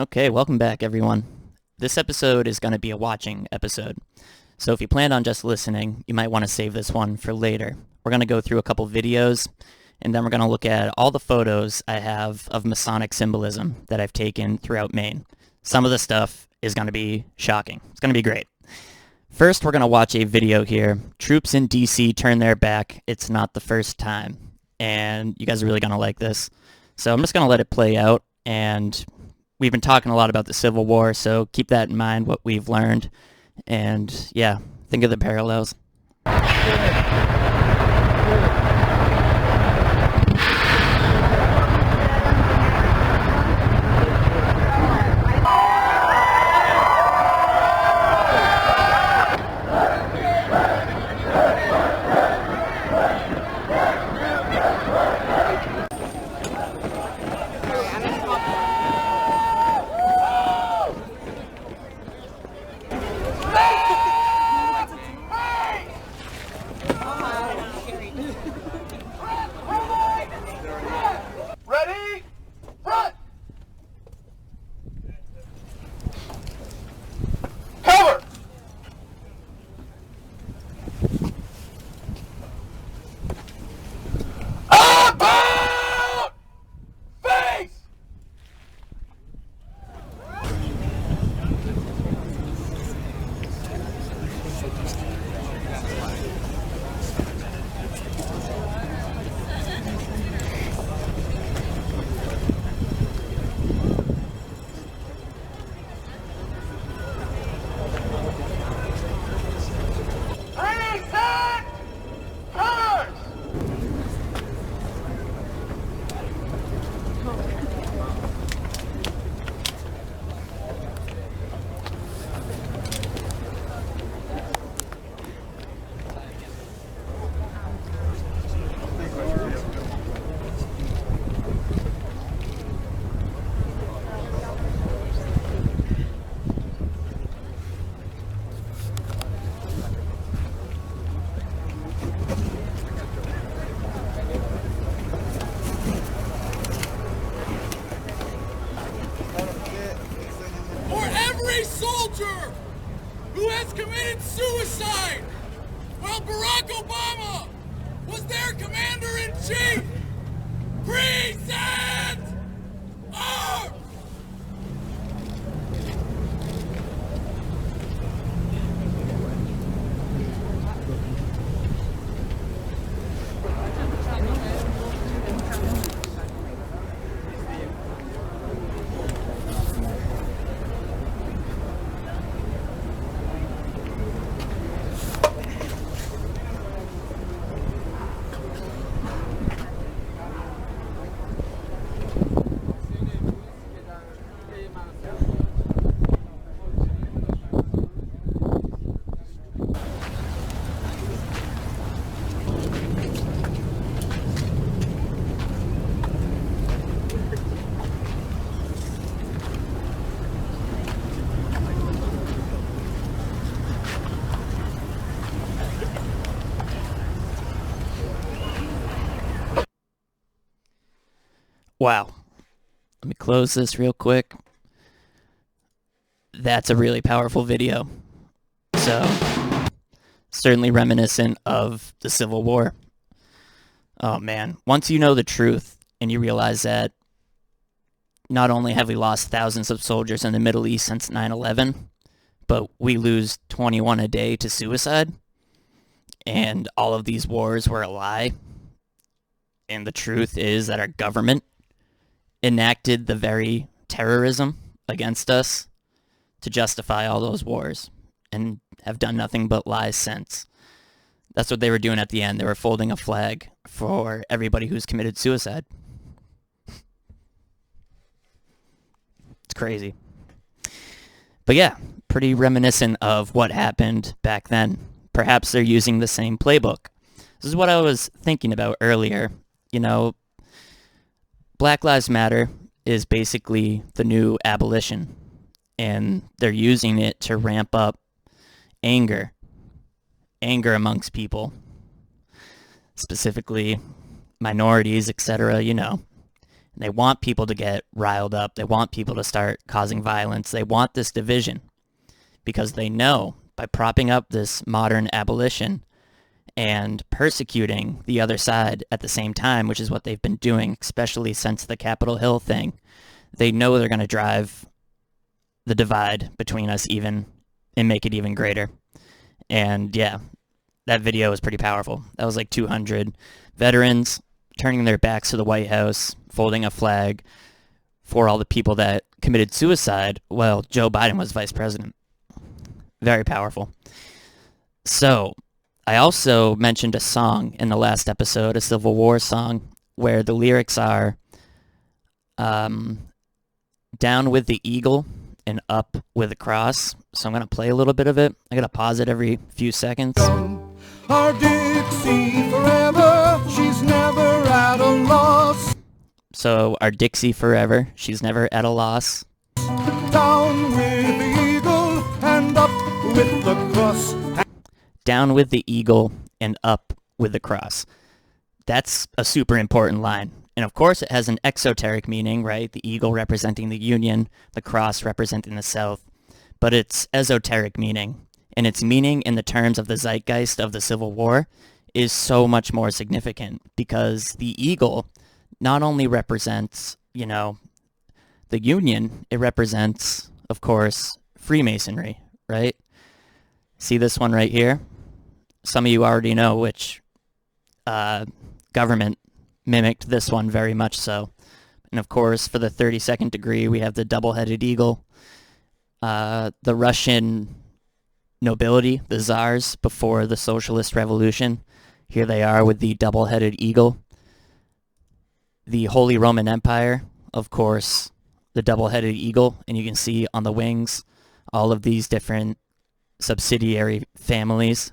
Okay, welcome back, everyone. This episode is going to be a watching episode. So if you planned on just listening, you might want to save this one for later. We're going to go through a couple videos, and then we're going to look at all the photos I have of Masonic symbolism that I've taken throughout Maine. Some of the stuff is going to be shocking. It's going to be great. First, we're going to watch a video here. Troops in D.C. turn their back. It's not the first time. And you guys are really going to like this. So I'm just going to let it play out, and we've been talking a lot about the Civil War, so keep that in mind, what we've learned. And yeah, think of the parallels. Soldier who has committed suicide while Barack Obama was their commander-in-chief. Present arms! Wow. Let me close this real quick. That's a really powerful video. So, certainly reminiscent of the Civil War. Oh man, once you know the truth and you realize that not only have we lost thousands of soldiers in the Middle East since 9/11, but we lose 21 a day to suicide, and all of these wars were a lie, and the truth is that our government enacted the very terrorism against us to justify all those wars and have done nothing but lies since. That's what they were doing at the end. They were folding a flag for everybody who's committed suicide. It's crazy. But yeah, pretty reminiscent of what happened back then. Perhaps they're using the same playbook. This is what I was thinking about earlier. You know, Black Lives Matter is basically the new abolition, and they're using it to ramp up anger amongst people, specifically minorities, etc., They want people to get riled up. They want people to start causing violence. They want this division because they know by propping up this modern abolition and persecuting the other side at the same time, which is what they've been doing, especially since the Capitol Hill thing, they know they're going to drive the divide between us even and make it even greater. And yeah, that video was pretty powerful. That was like 200 veterans turning their backs to the White House, folding a flag for all the people that committed suicide while Joe Biden was vice president. Very powerful. So, I also mentioned a song in the last episode, a Civil War song, where the lyrics are down with the eagle and up with the cross. So I'm going to play a little bit of it. I got to pause it every few seconds. Our Dixie forever, she's never at a loss. So our Dixie forever, she's never at a loss. Down with the eagle and up with the cross. Down with the eagle and up with the cross. That's a super important line. And of course it has an exoteric meaning, right? The eagle representing the Union, the cross representing the South. But its esoteric meaning, and its meaning in the terms of the zeitgeist of the Civil War, is so much more significant because the eagle not only represents, the Union, it represents, of course, Freemasonry, right? See this one right here? Some of you already know which government mimicked this one very much so. And of course, for the 32nd degree, we have the double-headed eagle. The Russian nobility, the czars, before the socialist revolution. Here they are with the double-headed eagle. The Holy Roman Empire, of course, the double-headed eagle. And you can see on the wings all of these different subsidiary families.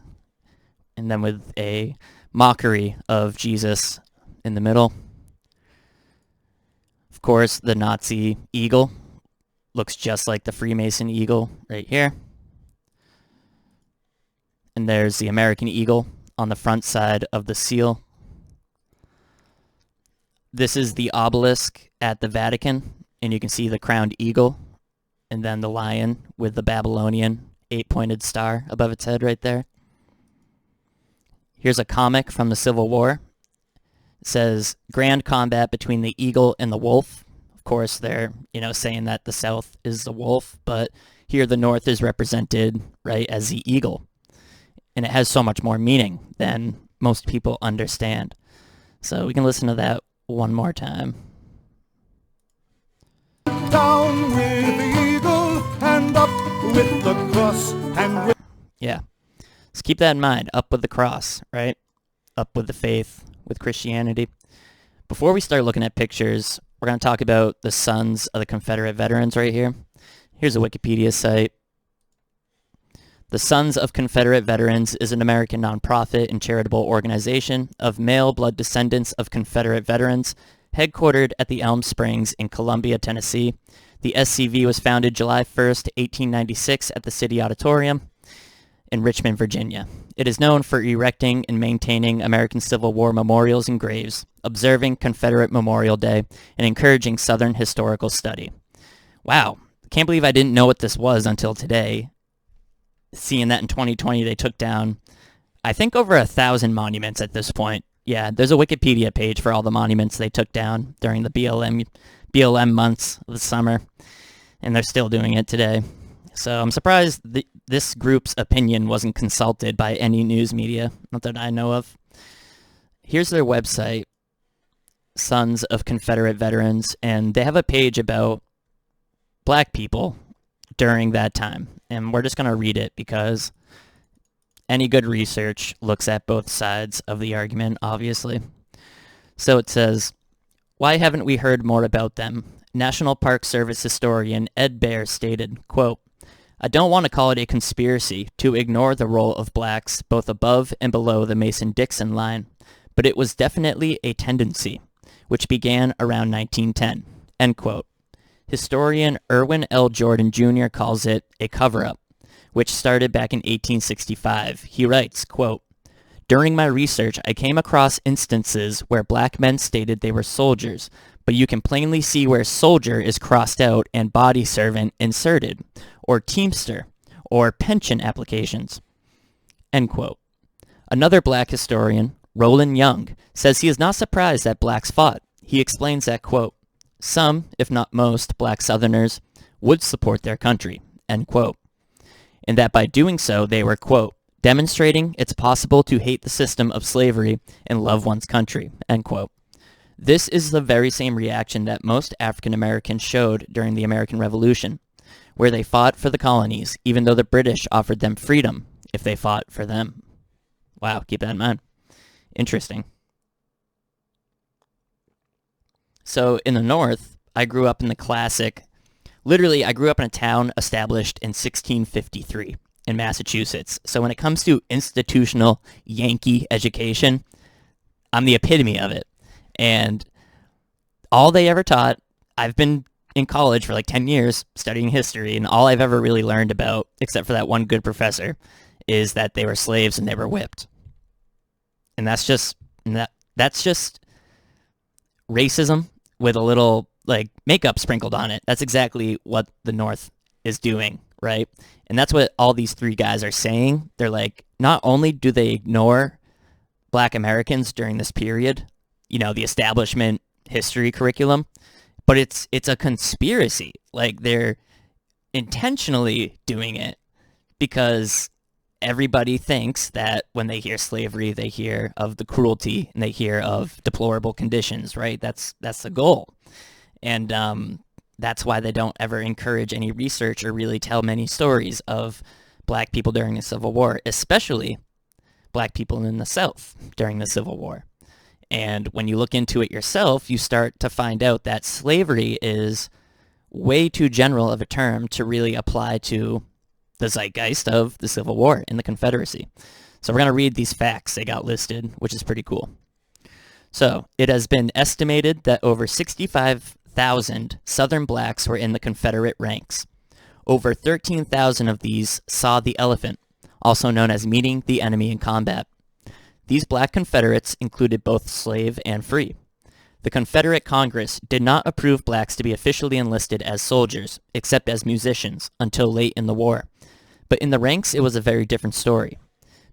And then with a mockery of Jesus in the middle. Of course, the Nazi eagle looks just like the Freemason eagle right here. And there's the American eagle on the front side of the seal. This is the obelisk at the Vatican, and you can see the crowned eagle, and then the lion with the Babylonian 8-pointed star above its head right there. Here's a comic from the Civil War. It says, grand combat between the eagle and the wolf. Of course, they're, saying that the South is the wolf, but here the North is represented, right, as the eagle. And it has so much more meaning than most people understand. So we can listen to that one more time. Down with the eagle and up with the cross and with... Yeah. So keep that in mind. Up with the cross, right? Up with the faith, with Christianity. Before we start looking at pictures, we're going to talk about the Sons of the Confederate Veterans right here. Here's a Wikipedia site. The Sons of Confederate Veterans is an American nonprofit and charitable organization of male blood descendants of Confederate veterans, headquartered at the Elm Springs in Columbia, Tennessee. The SCV was founded July 1st, 1896 at the City Auditorium in Richmond, Virginia. It is known for erecting and maintaining American Civil War memorials and graves, observing Confederate Memorial Day, and encouraging Southern historical study. Wow, can't believe I didn't know what this was until today. Seeing that in 2020 they took down, I think, over 1,000 monuments at this point. Yeah, there's a Wikipedia page for all the monuments they took down during the BLM months of the summer, and they're still doing it today. So I'm surprised this group's opinion wasn't consulted by any news media, not that I know of. Here's their website, Sons of Confederate Veterans, and they have a page about black people during that time. And we're just going to read it because any good research looks at both sides of the argument, obviously. So it says, why haven't we heard more about them? National Park Service historian Ed Baer stated, quote, I don't want to call it a conspiracy to ignore the role of blacks both above and below the Mason-Dixon line, but it was definitely a tendency, which began around 1910, end quote. Historian Irwin L. Jordan Jr. calls it a cover-up, which started back in 1865. He writes, quote, during my research, I came across instances where black men stated they were soldiers, but you can plainly see where soldier is crossed out and body servant inserted, or teamster, or pension applications." End quote. Another black historian, Roland Young, says he is not surprised that blacks fought. He explains that, quote, "Some, if not most, black Southerners would support their country," end quote, and that by doing so they were, quote, "demonstrating it's possible to hate the system of slavery and love one's country," end quote. This is the very same reaction that most African Americans showed during the American Revolution, where they fought for the colonies, even though the British offered them freedom if they fought for them. Wow, keep that in mind. Interesting. So in the North, I grew up in the classic, literally I grew up in a town established in 1653 in Massachusetts. So when it comes to institutional Yankee education, I'm the epitome of it. And all they ever taught, I've been in college for like 10 years studying history, and all I've ever really learned about, except for that one good professor, is that they were slaves and they were whipped. And that's just racism with a little like makeup sprinkled on it. That's exactly what the North is doing, right? And that's what all these three guys are saying. They're like, not only do they ignore black Americans during this period, you know, the establishment history curriculum, but it's a conspiracy. Like, they're intentionally doing it because everybody thinks that when they hear slavery, they hear of the cruelty and they hear of deplorable conditions, right? That's the goal. And that's why they don't ever encourage any research or really tell many stories of black people during the Civil War, especially black people in the South during the Civil War. And when you look into it yourself, you start to find out that slavery is way too general of a term to really apply to the zeitgeist of the Civil War in the Confederacy. So we're going to read these facts they got listed, which is pretty cool. So it has been estimated that over 65,000 Southern blacks were in the Confederate ranks. Over 13,000 of these saw the elephant, also known as meeting the enemy in combat. These black Confederates included both slave and free. The Confederate Congress did not approve blacks to be officially enlisted as soldiers, except as musicians, until late in the war. But in the ranks, it was a very different story.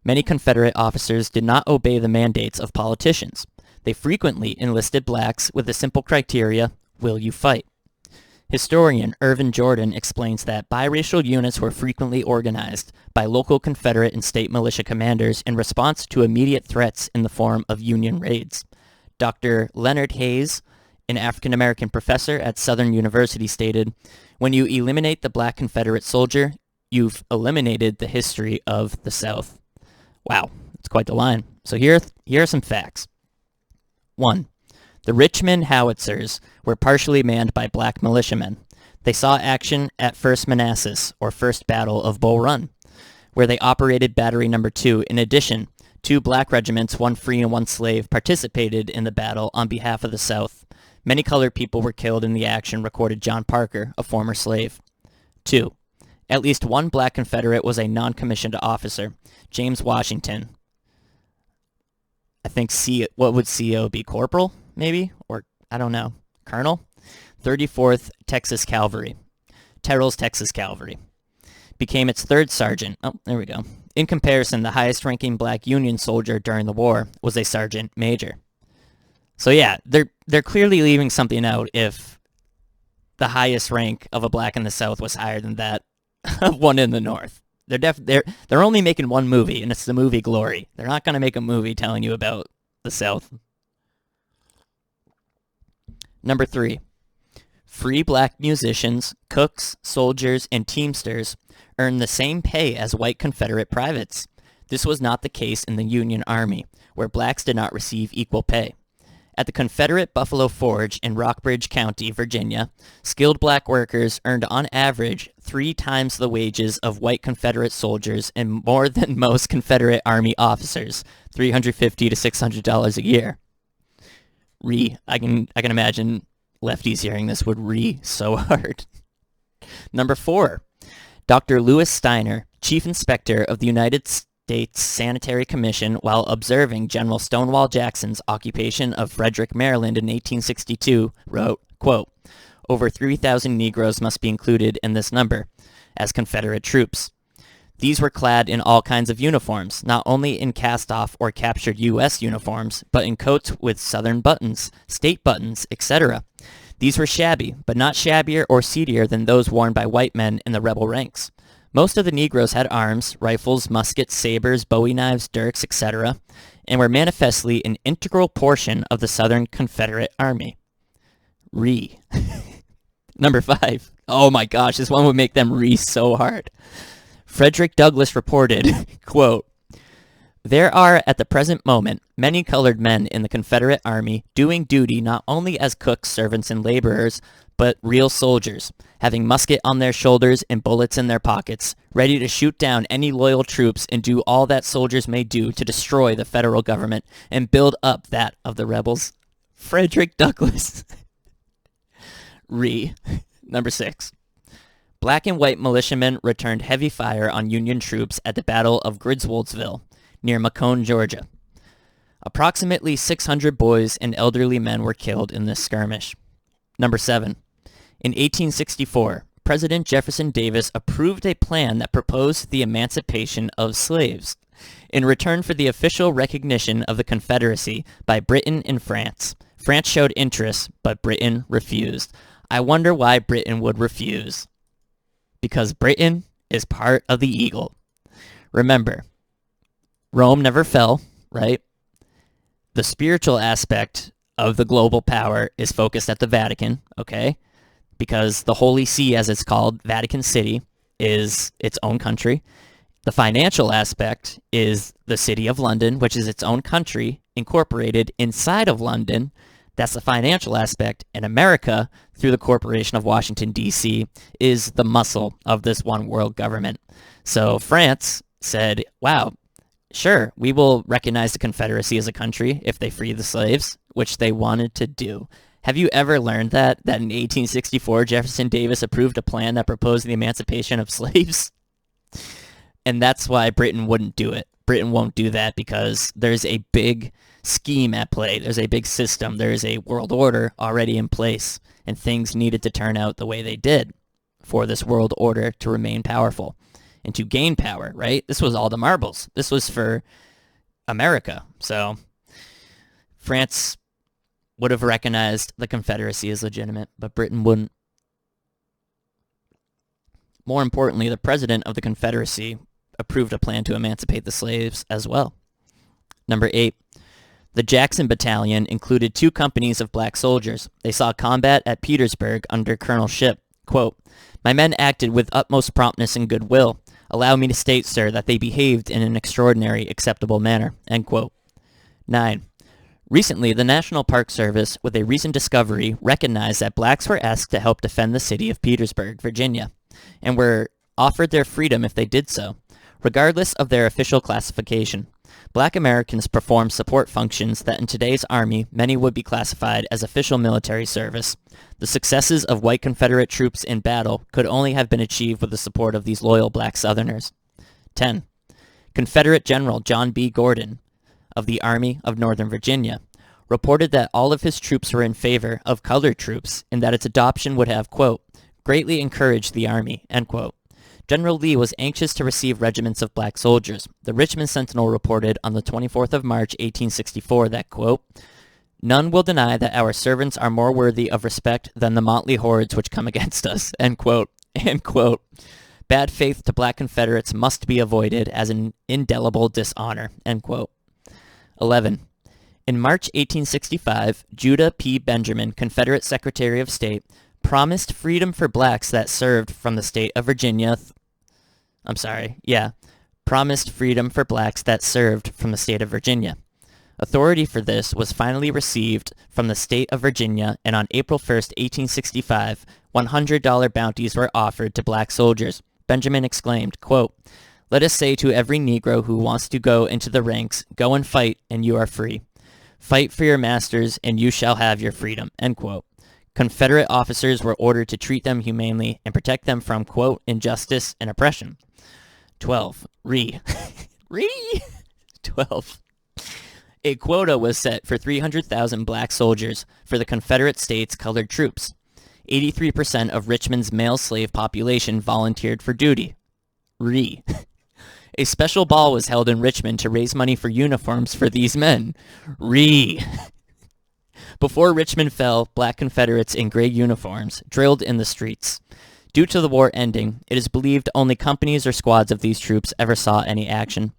Many Confederate officers did not obey the mandates of politicians. They frequently enlisted blacks with the simple criteria, "Will you fight?" Historian Irvin Jordan explains that biracial units were frequently organized by local Confederate and state militia commanders in response to immediate threats in the form of Union raids. Dr. Leonard Hayes, an African-American professor at Southern University, stated, "When you eliminate the black Confederate soldier, you've eliminated the history of the South." Wow, that's quite the line. So here are some facts. 1. The Richmond Howitzers were partially manned by black militiamen. They saw action at First Manassas, or First Battle of Bull Run, where they operated Battery No. 2. In addition, 2 black regiments, 1 free and 1 slave, participated in the battle on behalf of the South. Many colored people were killed in the action, recorded John Parker, a former slave. 2. At least 1 black Confederate was a non-commissioned officer, James Washington. I think what would CO be? Corporal, maybe? Or, I don't know. Colonel? 34th Texas Cavalry. Terrell's Texas Cavalry. Became its 3rd sergeant. Oh, there we go. In comparison, the highest-ranking black Union soldier during the war was a sergeant major. So yeah, they're clearly leaving something out if the highest rank of a black in the South was higher than that of one in the North. They're only making one movie, and it's the movie Glory. They're not going to make a movie telling you about the South. Number 3. Free black musicians, cooks, soldiers, and teamsters earned the same pay as white Confederate privates. This was not the case in the Union Army, where blacks did not receive equal pay. At the Confederate Buffalo Forge in Rockbridge County, Virginia, skilled black workers earned on average 3 times the wages of white Confederate soldiers and more than most Confederate Army officers, $350 to $600 a year. I can imagine lefties hearing this would so hard. Number 4. Dr. Lewis Steiner, Chief Inspector of the United States Sanitary Commission while observing General Stonewall Jackson's occupation of Frederick, Maryland in 1862 wrote, quote, over 3,000 Negroes must be included in this number as Confederate troops. These were clad in all kinds of uniforms, not only in cast-off or captured U.S. uniforms, but in coats with Southern buttons, state buttons, etc. These were shabby, but not shabbier or seedier than those worn by white men in the rebel ranks. Most of the Negroes had arms, rifles, muskets, sabers, bowie knives, dirks, etc., and were manifestly an integral portion of the Southern Confederate Army. Number 5. Oh my gosh, this one would make them so hard. Frederick Douglass reported, quote, there are at the present moment many colored men in the Confederate Army doing duty not only as cooks, servants, and laborers, but real soldiers, having musket on their shoulders and bullets in their pockets, ready to shoot down any loyal troops and do all that soldiers may do to destroy the federal government and build up that of the rebels. Frederick Douglass. Number 6. Black and white militiamen returned heavy fire on Union troops at the Battle of Griswoldsville, near Macon, Georgia. Approximately 600 boys and elderly men were killed in this skirmish. Number 7. In 1864, President Jefferson Davis approved a plan that proposed the emancipation of slaves in return for the official recognition of the Confederacy by Britain and France. France showed interest, but Britain refused. I wonder why Britain would refuse. Because Britain is part of the eagle. Remember, Rome never fell, right? The spiritual aspect of the global power is focused at the Vatican, okay? Because the Holy See, as it's called, Vatican City, is its own country. The financial aspect is the City of London, which is its own country, incorporated inside of London. That's the financial aspect. And America, through the Corporation of Washington, D.C., is the muscle of this one world government. So France said, wow, sure, we will recognize the Confederacy as a country if they free the slaves, which they wanted to do. Have you ever learned that in 1864, Jefferson Davis approved a plan that proposed the emancipation of slaves? And that's why Britain wouldn't do it. Britain won't do that because there's a big scheme at play. There's a big system. There's a world order already in place, and things needed to turn out the way they did for this world order to remain powerful and to gain power, right? This was all the marbles. This was for America. So France would have recognized the Confederacy as legitimate, but Britain wouldn't. More importantly, the president of the Confederacy approved a plan to emancipate the slaves as well. Number 8. The Jackson Battalion included 2 companies of black soldiers. They saw combat at Petersburg under Colonel Shipp. Quote, my men acted with utmost promptness and goodwill. Allow me to state, sir, that they behaved in an extraordinary, acceptable manner. End quote. 9. Recently, the National Park Service, with a recent discovery, recognized that blacks were asked to help defend the city of Petersburg, Virginia, and were offered their freedom if they did so, regardless of their official classification. Black Americans performed support functions that in today's Army many would be classified as official military service. The successes of white Confederate troops in battle could only have been achieved with the support of these loyal black Southerners. 10. Confederate General John B. Gordon of the Army of Northern Virginia reported that all of his troops were in favor of colored troops and that its adoption would have, quote, greatly encouraged the Army, end quote. General Lee was anxious to receive regiments of black soldiers. The Richmond Sentinel reported on the 24th of March, 1864 that, quote, none will deny that our servants are more worthy of respect than the motley hordes which come against us, end quote, end quote. Bad faith to black Confederates must be avoided as an indelible dishonor, end quote. 11. In March 1865, Judah P. Benjamin, Confederate Secretary of State, promised freedom for blacks that served from the state of Virginia. Promised freedom for blacks that served from the state of Virginia. Authority for this was finally received from the state of Virginia, and on April 1st, 1865, $100 bounties were offered to black soldiers. Benjamin exclaimed, quote, let us say to every Negro who wants to go into the ranks, go and fight, and you are free. Fight for your masters, and you shall have your freedom, end quote. Confederate officers were ordered to treat them humanely and protect them from, quote, injustice and oppression. 12. Re 12. A quota was set for 300,000 black soldiers for the Confederate States colored troops. 83% of Richmond's male slave population volunteered for duty. Re. A special ball was held in Richmond to raise money for uniforms for these men. Re. Before Richmond fell, black Confederates in gray uniforms drilled in the streets. Due to the war ending, it is believed only companies or squads of these troops ever saw any action.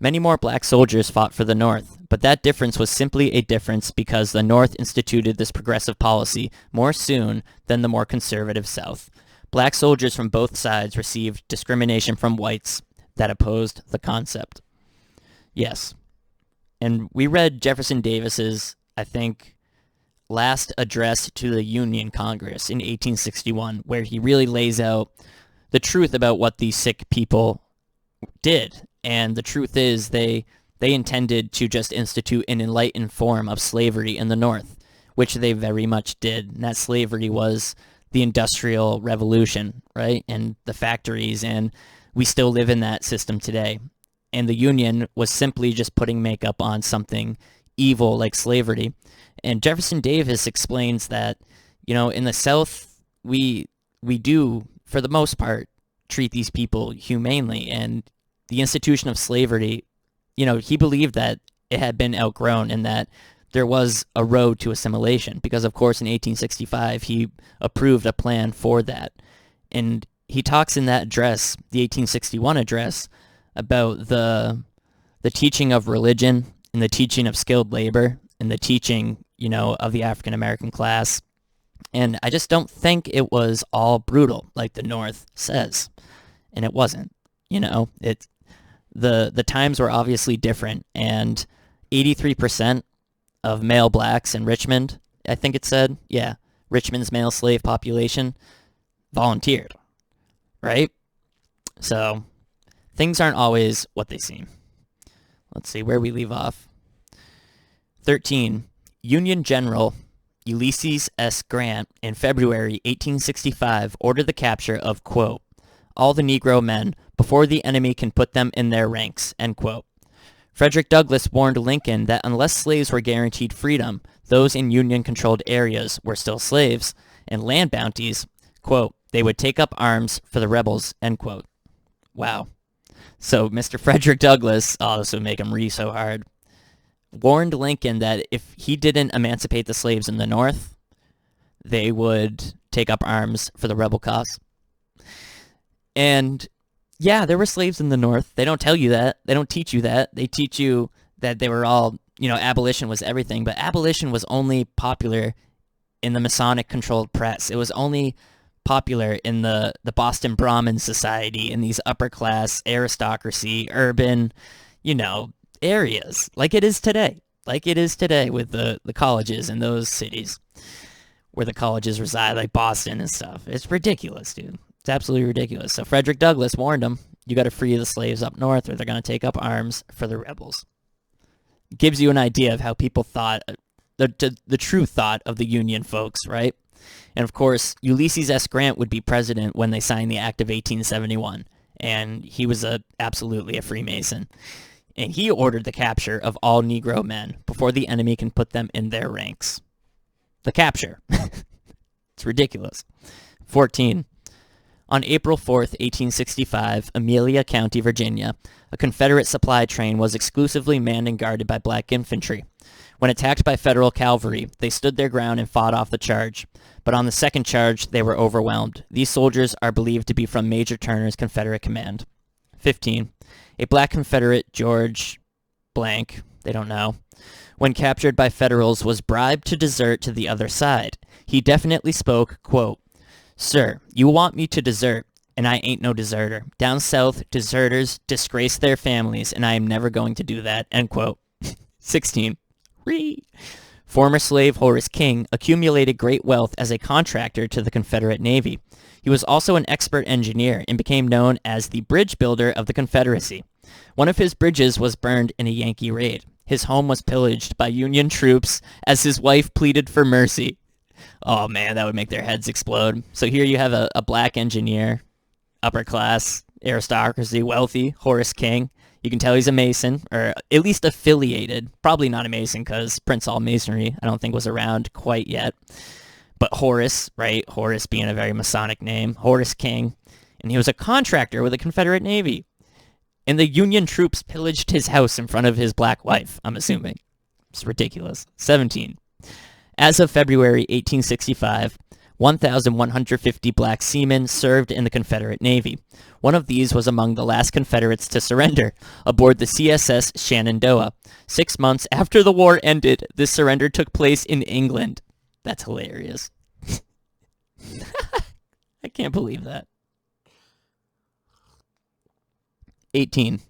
Many more black soldiers fought for the North, but that difference was simply a difference because the North instituted this progressive policy more soon than the more conservative South. Black soldiers from both sides received discrimination from whites that opposed the concept. Yes. And we read Jefferson Davis's, I think, last address to the Union Congress in 1861, where he really lays out the truth about what these sick people did. And the truth is they intended to just institute an enlightened form of slavery in the North, which they very much did. And that slavery was the Industrial Revolution, right? And the factories, and we still live in that system today. And the Union was simply just putting makeup on something evil like slavery. And Jefferson Davis explains that, in the South, we do, for the most part, treat these people humanely. And the institution of slavery, he believed that it had been outgrown and that there was a road to assimilation. Because, of course, in 1865, he approved a plan for that. And he talks in that address, the 1861 address, about the teaching of religion and the teaching of skilled labor and the teaching, of the African American class. And I just don't think it was all brutal like the North says. And it wasn't. The times were obviously different, and 83% of male blacks in Richmond, I think it said, Richmond's male slave population volunteered, right? So things aren't always what they seem. Let's see where we leave off. 13. Union General Ulysses S. Grant in February 1865 ordered the capture of, quote, all the Negro men before the enemy can put them in their ranks, end quote. Frederick Douglass warned Lincoln that unless slaves were guaranteed freedom, those in Union-controlled areas were still slaves, and land bounties, quote, they would take up arms for the rebels, end quote. Wow. So Mr. Frederick Douglass, this would make him re so hard, warned Lincoln that if he didn't emancipate the slaves in the North, they would take up arms for the rebel cause. And yeah, there were slaves in the North. They don't tell you that. They don't teach you that. They teach you that they were all, abolition was everything. But abolition was only popular in the Masonic controlled press. It was only popular in the Boston Brahmin Society, in these upper class aristocracy, urban, areas, like it is today. Like it is today with the colleges in those cities where the colleges reside, like Boston and stuff. It's ridiculous, dude. It's absolutely ridiculous. So Frederick Douglass warned them, you got to free the slaves up north or they're going to take up arms for the rebels. Gives you an idea of how people thought, the true thought of the Union folks, right? And of course, Ulysses S. Grant would be president when they signed the Act of 1871. And he was absolutely a Freemason. And he ordered the capture of all Negro men before the enemy can put them in their ranks. The capture. It's ridiculous. 14. On April 4th, 1865, Amelia County, Virginia, a Confederate supply train was exclusively manned and guarded by black infantry. When attacked by Federal cavalry, they stood their ground and fought off the charge. But on the second charge, they were overwhelmed. These soldiers are believed to be from Major Turner's Confederate command. 15. A black Confederate, George Blank, they don't know, when captured by Federals, was bribed to desert to the other side. He definitely spoke, quote, sir, you want me to desert, and I ain't no deserter. Down south, deserters disgrace their families, and I am never going to do that, end quote. 16. Former slave Horace King accumulated great wealth as a contractor to the Confederate Navy. He was also an expert engineer and became known as the bridge builder of the Confederacy. One of his bridges was burned in a Yankee raid. His home was pillaged by Union troops as his wife pleaded for mercy. Oh man, that would make their heads explode. So here you have a black engineer, upper class, aristocracy, wealthy, Horace King. You can tell he's a Mason, or at least affiliated. Probably not a Mason, because Prince Hall Masonry, I don't think, was around quite yet. But Horace, right? Horace being a very Masonic name. Horace King. And he was a contractor with the Confederate Navy. And the Union troops pillaged his house in front of his black wife, I'm assuming. It's ridiculous. 17. As of February 1865, 1,150 black seamen served in the Confederate Navy. One of these was among the last Confederates to surrender, aboard the CSS Shenandoah. 6 months after the war ended, this surrender took place in England. That's hilarious. I can't believe that. 18.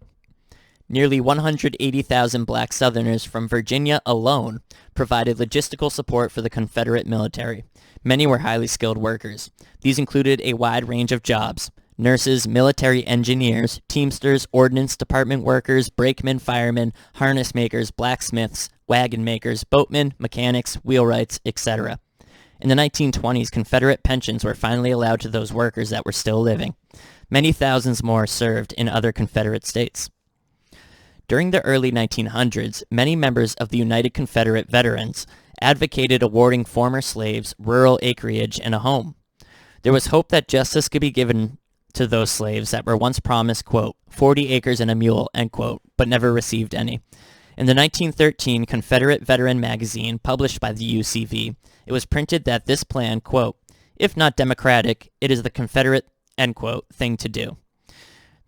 Nearly 180,000 black Southerners from Virginia alone provided logistical support for the Confederate military. Many were highly skilled workers. These included a wide range of jobs: nurses, military engineers, teamsters, ordnance department workers, brakemen, firemen, harness makers, blacksmiths, wagon makers, boatmen, mechanics, wheelwrights, etc. In the 1920s, Confederate pensions were finally allowed to those workers that were still living. Many thousands more served in other Confederate states. During the early 1900s, many members of the United Confederate Veterans advocated awarding former slaves rural acreage and a home. There was hope that justice could be given to those slaves that were once promised, quote, 40 acres and a mule, end quote, but never received any. In the 1913 Confederate Veteran magazine, published by the UCV, it was printed that this plan, quote, if not democratic, it is the Confederate, end quote, thing to do.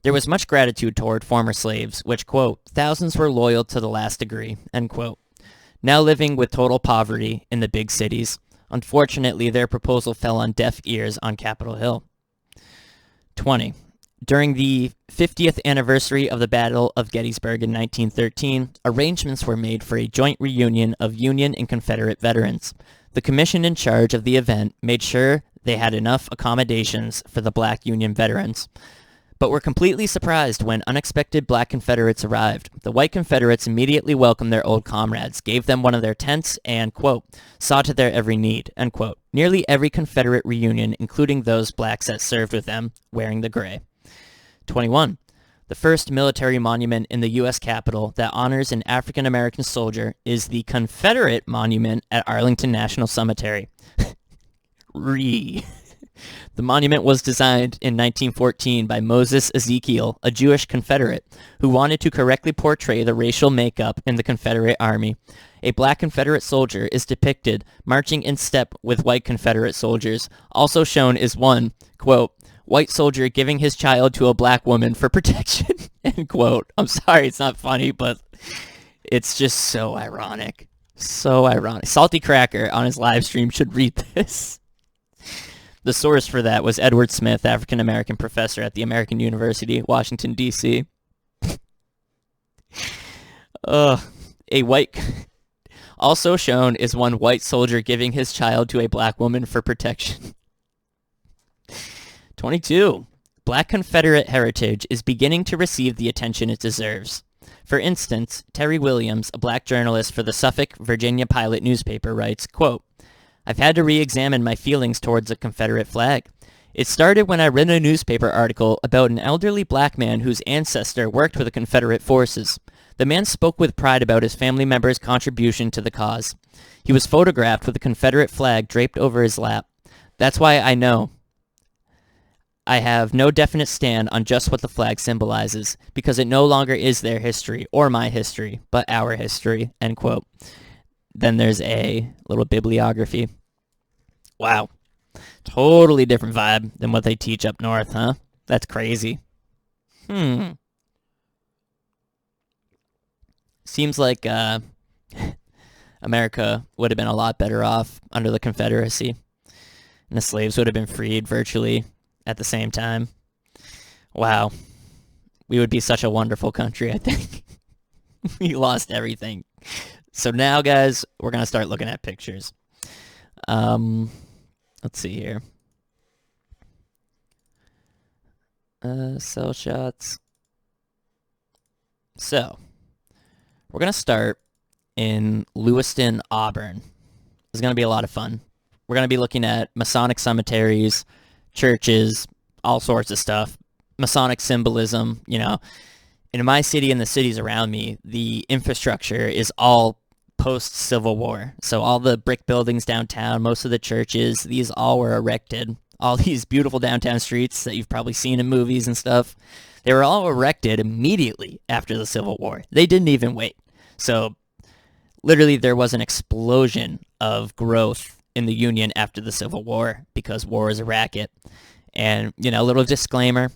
There was much gratitude toward former slaves, which, quote, thousands were loyal to the last degree, end quote. Now living with total poverty in the big cities. Unfortunately, their proposal fell on deaf ears on Capitol Hill. 20. During the 50th anniversary of the Battle of Gettysburg in 1913, arrangements were made for a joint reunion of Union and Confederate veterans. The commission in charge of the event made sure they had enough accommodations for the black Union veterans, but were completely surprised when unexpected black Confederates arrived. The white Confederates immediately welcomed their old comrades, gave them one of their tents, and, quote, saw to their every need, end quote. Nearly every Confederate reunion, including those blacks that served with them, wearing the gray. 21. The first military monument in the U.S. Capitol that honors an African-American soldier is the Confederate Monument at Arlington National Cemetery. The monument was designed in 1914 by Moses Ezekiel, a Jewish Confederate, who wanted to correctly portray the racial makeup in the Confederate Army. A black Confederate soldier is depicted marching in step with white Confederate soldiers. Also shown is one, quote, white soldier giving his child to a black woman for protection, end quote. I'm sorry, it's not funny, but it's just so ironic. So ironic. Salty Cracker on his live stream should read this. The source for that was Edward Smith, African-American professor at the American University, Washington, D.C. Also shown is one white soldier giving his child to a black woman for protection. 22. Black Confederate heritage is beginning to receive the attention it deserves. For instance, Terry Williams, a black journalist for the Suffolk, Virginia Pilot newspaper, writes, quote, I've had to re-examine my feelings towards the Confederate flag. It started when I read a newspaper article about an elderly black man whose ancestor worked with the Confederate forces. The man spoke with pride about his family members' contribution to the cause. He was photographed with the Confederate flag draped over his lap. That's why I know I have no definite stand on just what the flag symbolizes, because it no longer is their history or my history, but our history, end quote. Then there's a little bibliography. Wow. Totally different vibe than what they teach up north, huh? That's crazy. Seems like America would have been a lot better off under the Confederacy, and the slaves would have been freed virtually at the same time. Wow. We would be such a wonderful country, I think. We lost everything. So now, guys, we're going to start looking at pictures. Let's see here. Cell shots. So, we're going to start in Lewiston, Auburn. It's going to be a lot of fun. We're going to be looking at Masonic cemeteries, churches, all sorts of stuff. Masonic symbolism, you know. in my city and the cities around me, the infrastructure is all post-Civil War. So all the brick buildings downtown, most of the churches, these all were erected. All these beautiful downtown streets that you've probably seen in movies and stuff, they were all erected immediately after the Civil War. They didn't even wait. So literally there was an explosion of growth in the Union after the Civil War because war is a racket. And, you know, a little disclaimer,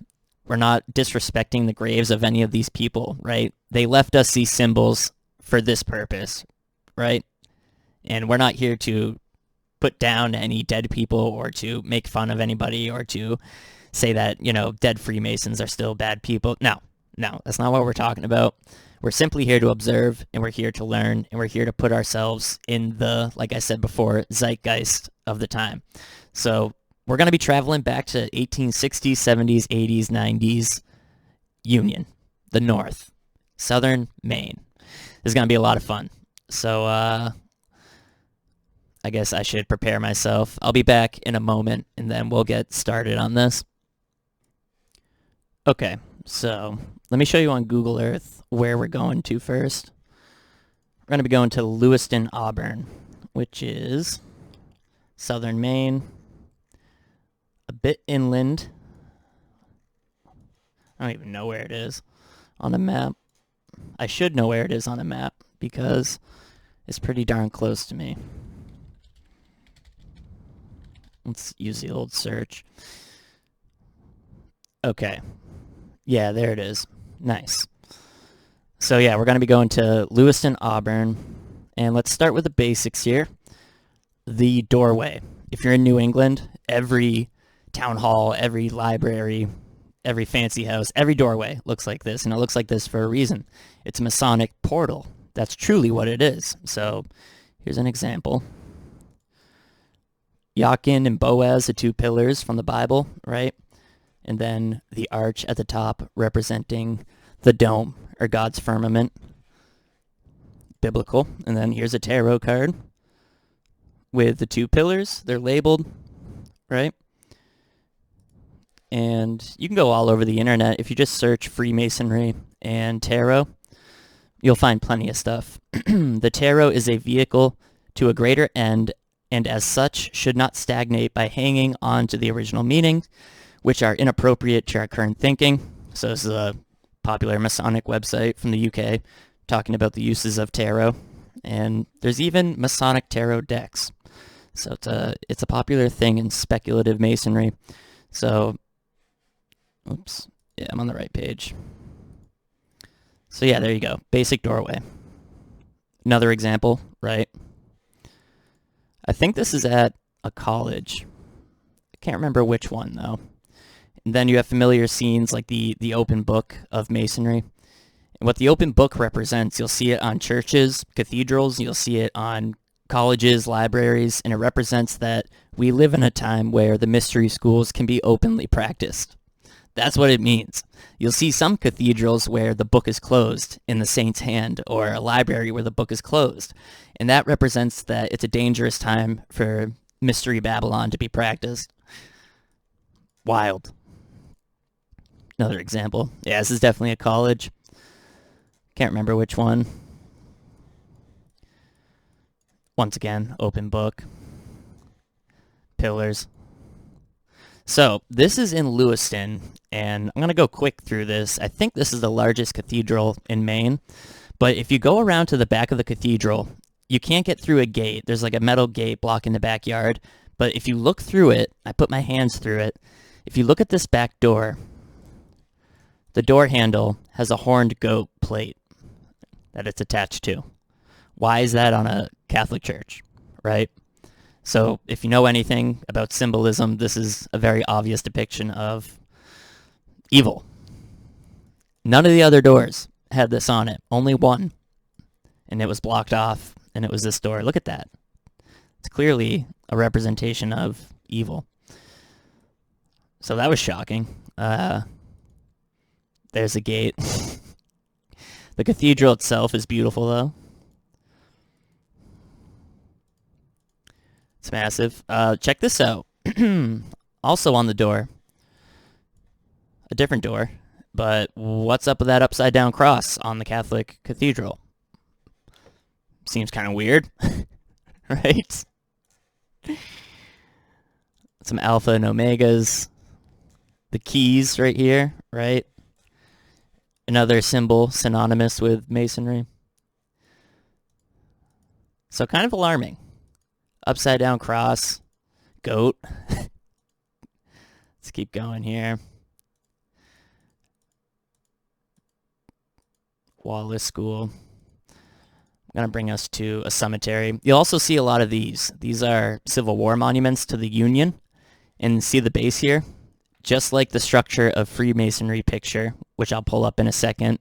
we're not disrespecting the graves of any of these people, right? They left us these symbols for this purpose, right? And we're not here to put down any dead people or to make fun of anybody or to say that, you know, dead Freemasons are still bad people. No, that's not what we're talking about. We're simply here to observe, and we're here to learn, and we're here to put ourselves in the, like I said before, zeitgeist of the time. So we're going to be traveling back to 1860s, 70s, 80s, 90s Union, the North, Southern Maine. This is going to be a lot of fun. So I guess I should prepare myself. I'll be back in a moment, and then we'll get started on this. Okay, so let me show you on Google Earth where we're going to first. We're going to be going to Lewiston, Auburn, which is Southern Maine. A bit inland. I don't even know where it is on the map. I should know where it is on the map because it's pretty darn close to me. Let's use the old search. Okay. Yeah, there it is. Nice. So yeah, we're going to be going to Lewiston, Auburn. And let's start with the basics here. The doorway. If you're in New England, every town hall, every library, every fancy house, every doorway looks like this, and it looks like this for a reason. It's a Masonic portal. That's truly what it is. So here's an example. Jachin and Boaz, the two pillars from the Bible, right? And then the arch at the top representing the dome, or God's firmament. Biblical. And then here's a tarot card with the two pillars. They're labeled, right? And you can go all over the internet. If you just search Freemasonry and tarot, you'll find plenty of stuff. The tarot is a vehicle to a greater end, and as such should not stagnate by hanging on to the original meanings, which are inappropriate to our current thinking. So this is a popular Masonic website from the UK talking about the uses of tarot. And there's even Masonic tarot decks. So it's a popular thing in speculative masonry. So oops. Yeah, I'm on the right page. So yeah, there you go. Basic doorway. Another example, right? I think this is at a college. I can't remember which one, though. And then you have familiar scenes like the open book of masonry. And what the open book represents, you'll see it on churches, cathedrals, you'll see it on colleges, libraries, and it represents that we live in a time where the mystery schools can be openly practiced. That's what it means. You'll see some cathedrals where the book is closed in the saint's hand, or a library where the book is closed. And that represents that it's a dangerous time for Mystery Babylon to be practiced. Wild. Another example. Yeah, this is definitely a college. Can't remember which one. Once again, open book. Pillars. So, this is in Lewiston, and I'm going to go quick through this. I think this is the largest cathedral in Maine, but if you go around to the back of the cathedral, you can't get through a gate. There's like a metal gate blocking the backyard, but if you look through it, I put my hands through it, if you look at this back door, the door handle has a horned goat plate that it's attached to. Why is that on a Catholic church, right? So if you know anything about symbolism, this is a very obvious depiction of evil. None of the other doors had this on it. Only one. And it was blocked off, and it was this door. Look at that. It's clearly a representation of evil. So that was shocking. There's a gate. The cathedral itself is beautiful, though. It's massive. Check this out. Also on the door, a different door. But what's up with that upside down cross on the Catholic cathedral? Seems kind of weird, right? Some alpha and omegas. The keys right here, right? Another symbol synonymous with Masonry. So kind of alarming. Upside down cross. Goat. Let's keep going here. Wallace School. I'm going to bring us to a cemetery. You'll also see a lot of these. These are Civil War monuments to the Union. And see the base here? Just like the structure of Freemasonry picture, which I'll pull up in a second.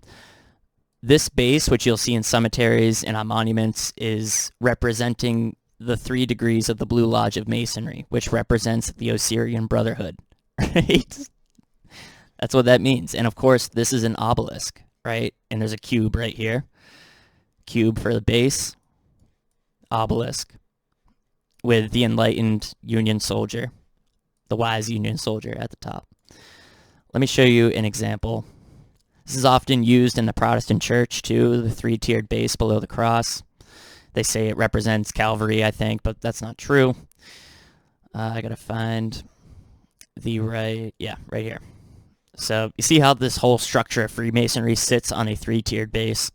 This base, which you'll see in cemeteries and on monuments, is representing the 3 degrees of the Blue Lodge of Masonry, which represents the Osirian Brotherhood, right? That's what that means. And of course, this is an obelisk, right? And there's a cube right here. Cube for the base. Obelisk. With the enlightened Union soldier. The wise Union soldier at the top. Let me show you an example. This is often used in the Protestant church too, the 3-tiered base below the cross. They say it represents Calvary, I think, but that's not true. I gotta find the right here. So you see how this whole structure of Freemasonry sits on a 3-tiered base?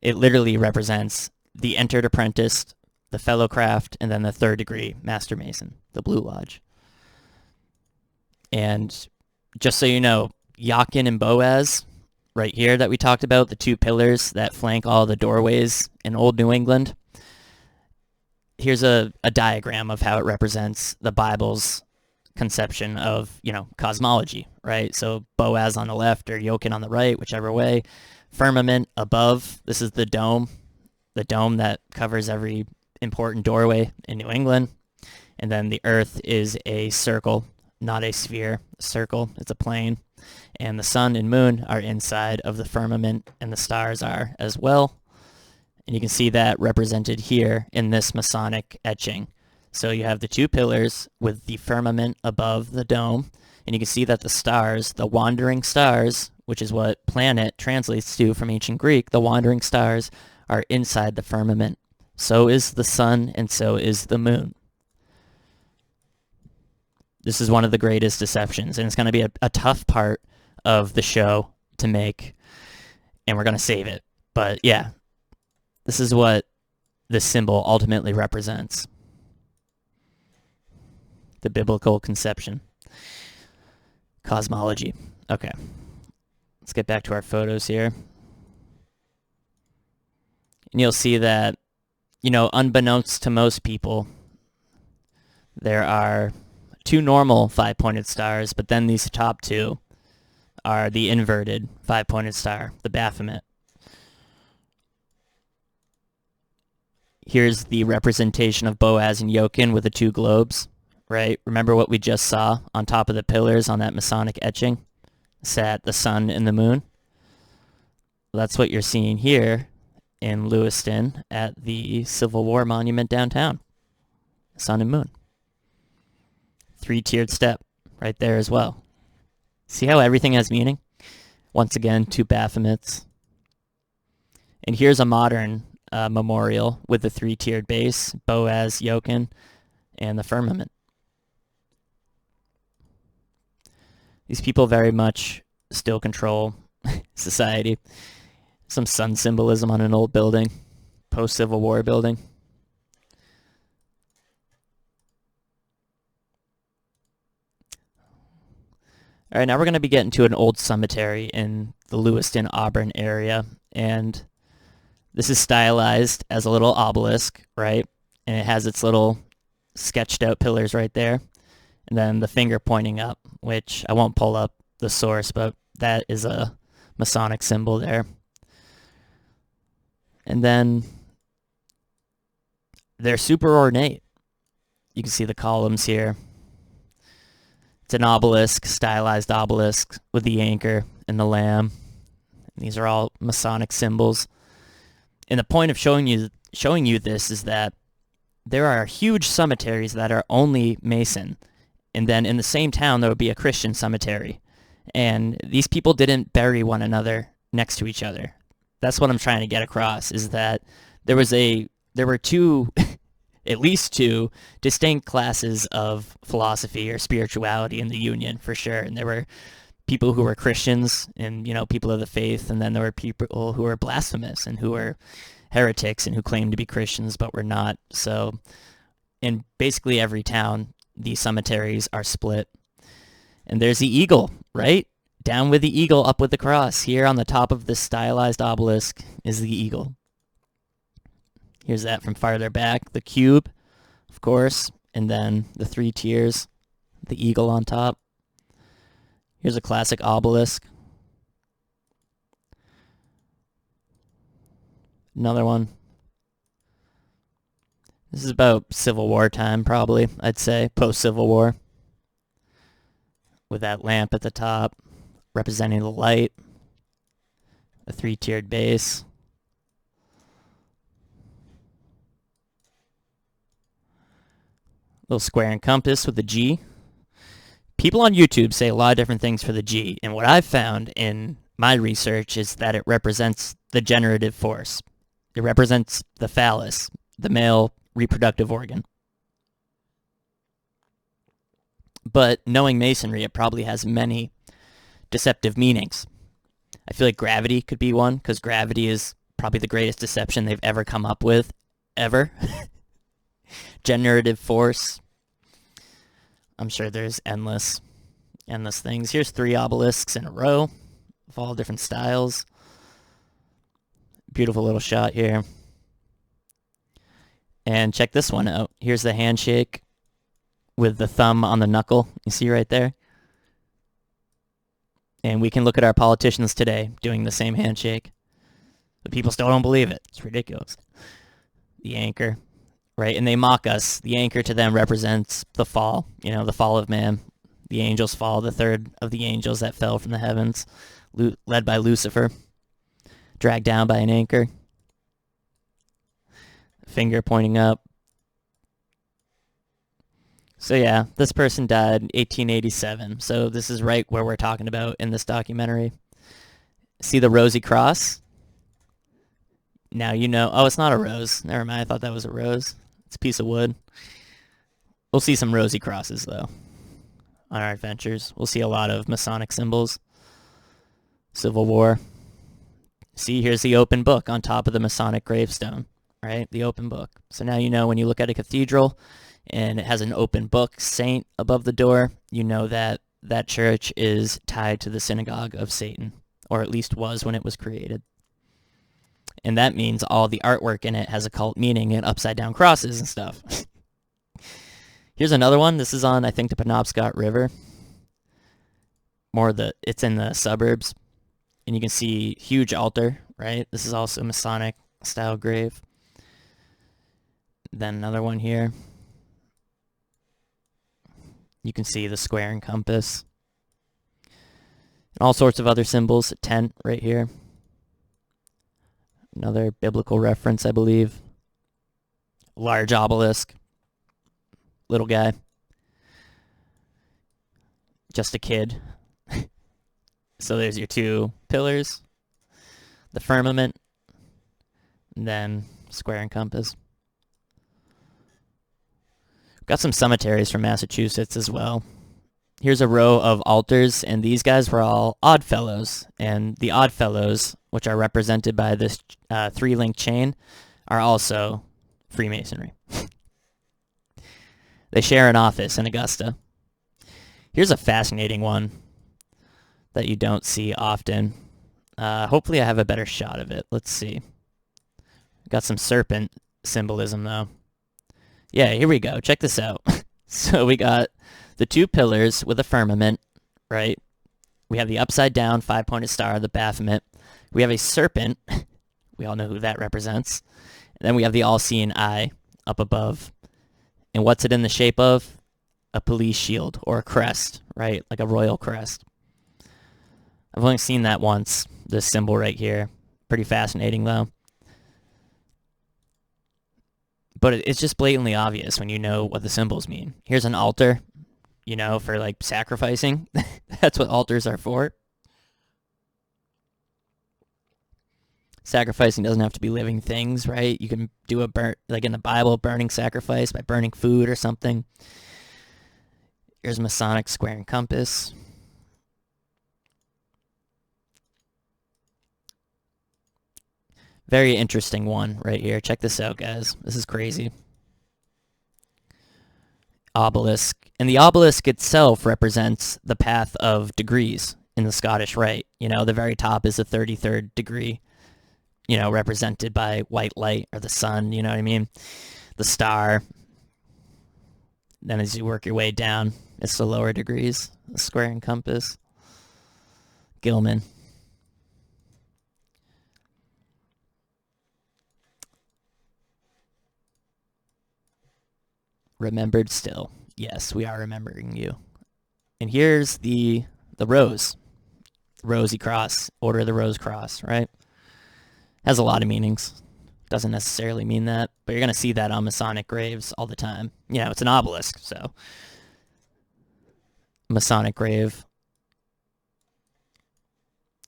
It literally represents the entered apprentice, the fellow craft, and then the 3rd degree master mason, the Blue Lodge. And just so you know, Jachin and Boaz, right here that we talked about, the 2 pillars that flank all the doorways in Old New England. Here's a diagram of how it represents the Bible's conception of, cosmology, right? So Boaz on the left or Jachin on the right, whichever way. Firmament above, this is the dome that covers every important doorway in New England. And then the earth is a circle, not a sphere. A circle, it's a plane. And the sun and moon are inside of the firmament, and the stars are as well. And you can see that represented here in this Masonic etching. So you have the 2 pillars with the firmament above the dome, and you can see that the stars, the wandering stars, which is what planet translates to from ancient Greek, the wandering stars are inside the firmament. So is the sun, and so is the moon. This is one of the greatest deceptions, and it's going to be a tough part of the show to make, and we're going to save it. But yeah, this is what this symbol ultimately represents. The biblical conception. Cosmology. Okay. Let's get back to our photos here. And you'll see that, unbeknownst to most people, there are 2 normal 5-pointed stars, but then these top 2 are the inverted 5-pointed star, the Baphomet. Here's the representation of Boaz and Jachin with the 2 globes, right? Remember what we just saw on top of the pillars on that Masonic etching? Sat the sun and the moon. That's what you're seeing here in Lewiston at the Civil War monument downtown. Sun and moon. 3-tiered step right there as well. See how everything has meaning? Once again, 2 Baphomets. And here's a modern memorial with the 3-tiered base, Boaz, Jachin, and the firmament. These people very much still control society. Some sun symbolism on an old building, post-Civil War building. All right, now we're going to be getting to an old cemetery in the Lewiston Auburn area, and this is stylized as a little obelisk, right? And it has its little sketched out pillars right there, and then the finger pointing up, which I won't pull up the source, but that is a Masonic symbol there. And then they're super ornate. You can see the columns here. It's an obelisk, stylized obelisk with the anchor and the lamb. These are all Masonic symbols. And the point of showing you this is that there are huge cemeteries that are only Mason. And then in the same town, there would be a Christian cemetery. And these people didn't bury one another next to each other. That's what I'm trying to get across, is that there were two, at least two, distinct classes of philosophy or spirituality in the Union, for sure. And there were people who were Christians and, people of the faith, and then there were people who were blasphemous and who were heretics and who claimed to be Christians but were not. So in basically every town, the cemeteries are split. And there's the eagle, right? Down with the eagle, up with the cross. Here on the top of this stylized obelisk is the eagle. Here's that from farther back. The cube, of course, and then the 3 tiers, the eagle on top. Here's a classic obelisk. Another one. This is about Civil War time, probably, I'd say, post-Civil War. With that lamp at the top, representing the light, a 3-tiered base. Little square and compass with the G. People on YouTube say a lot of different things for the G, and what I've found in my research is that it represents the generative force. It represents the phallus, the male reproductive organ. But knowing Masonry, it probably has many deceptive meanings. I feel like gravity could be one, because gravity is probably the greatest deception they've ever come up with, ever. Generative force. I'm sure there's endless things. Here's 3 obelisks in a row of all different styles. Beautiful little shot here. And check this one out. Here's the handshake with the thumb on the knuckle. You see right there? And we can look at our politicians today doing the same handshake. But people still don't believe it. It's ridiculous. The anchor, right? And they mock us. The anchor to them represents the fall, the fall of man. The angels fall, the third of the angels that fell from the heavens, led by Lucifer, dragged down by an anchor. Finger pointing up. So yeah, this person died in 1887. So this is right where we're talking about in this documentary. See the rosy cross? Now you know. Oh, it's not a rose. Never mind. I thought that was a rose. It's a piece of wood. We'll see some rosy crosses, though, on our adventures. We'll see a lot of Masonic symbols. Civil War. See, here's the open book on top of the Masonic gravestone, right? The open book. So now you know when you look at a cathedral and it has an open book saint above the door, you know that that church is tied to the synagogue of Satan, or at least was when it was created. And that means all the artwork in it has occult meaning and upside-down crosses and stuff. Here's another one. This is on, I think, the Penobscot River. It's in the suburbs. And you can see huge altar, right? This is also a Masonic style grave. Then another one here. You can see the square and compass. And all sorts of other symbols. A tent right here. Another biblical reference, I believe. Large obelisk. Little guy. Just a kid. So there's your 2 pillars. The firmament. And then square and compass. Got some cemeteries from Massachusetts as well. Here's a row of altars, and these guys were all Odd Fellows. And the Odd Fellows, which are represented by this 3-link chain, are also Freemasonry. They share an office in Augusta. Here's a fascinating one that you don't see often. Hopefully I have a better shot of it. Let's see. Got some serpent symbolism, though. Yeah, here we go. Check this out. So we got the 2 pillars with a firmament, right? We have the upside-down 5-pointed star, the Baphomet. We have a serpent. We all know who that represents. And then we have the all-seeing eye up above. And what's it in the shape of? A police shield or a crest, right? Like a royal crest. I've only seen that once, this symbol right here. Pretty fascinating, though. But it's just blatantly obvious when you know what the symbols mean. Here's an altar. for like sacrificing. That's what altars are for. Sacrificing doesn't have to be living things, right? You can do like in the Bible, burning sacrifice by burning food or something. Here's Masonic square and compass. Very interesting one right here. Check this out, guys. This is crazy. Obelisk. And the obelisk itself represents the path of degrees in the Scottish Rite. The very top is the 33rd degree, represented by white light or the sun, you know what I mean? The star. Then as you work your way down, it's the lower degrees, the square and compass. Gilman. Remembered still. Yes, we are remembering you. And here's the rose. Rosy cross. Order of the Rose Cross, right? Has a lot of meanings. Doesn't necessarily mean that, but you're going to see that on Masonic graves all the time. It's an obelisk, so. Masonic grave.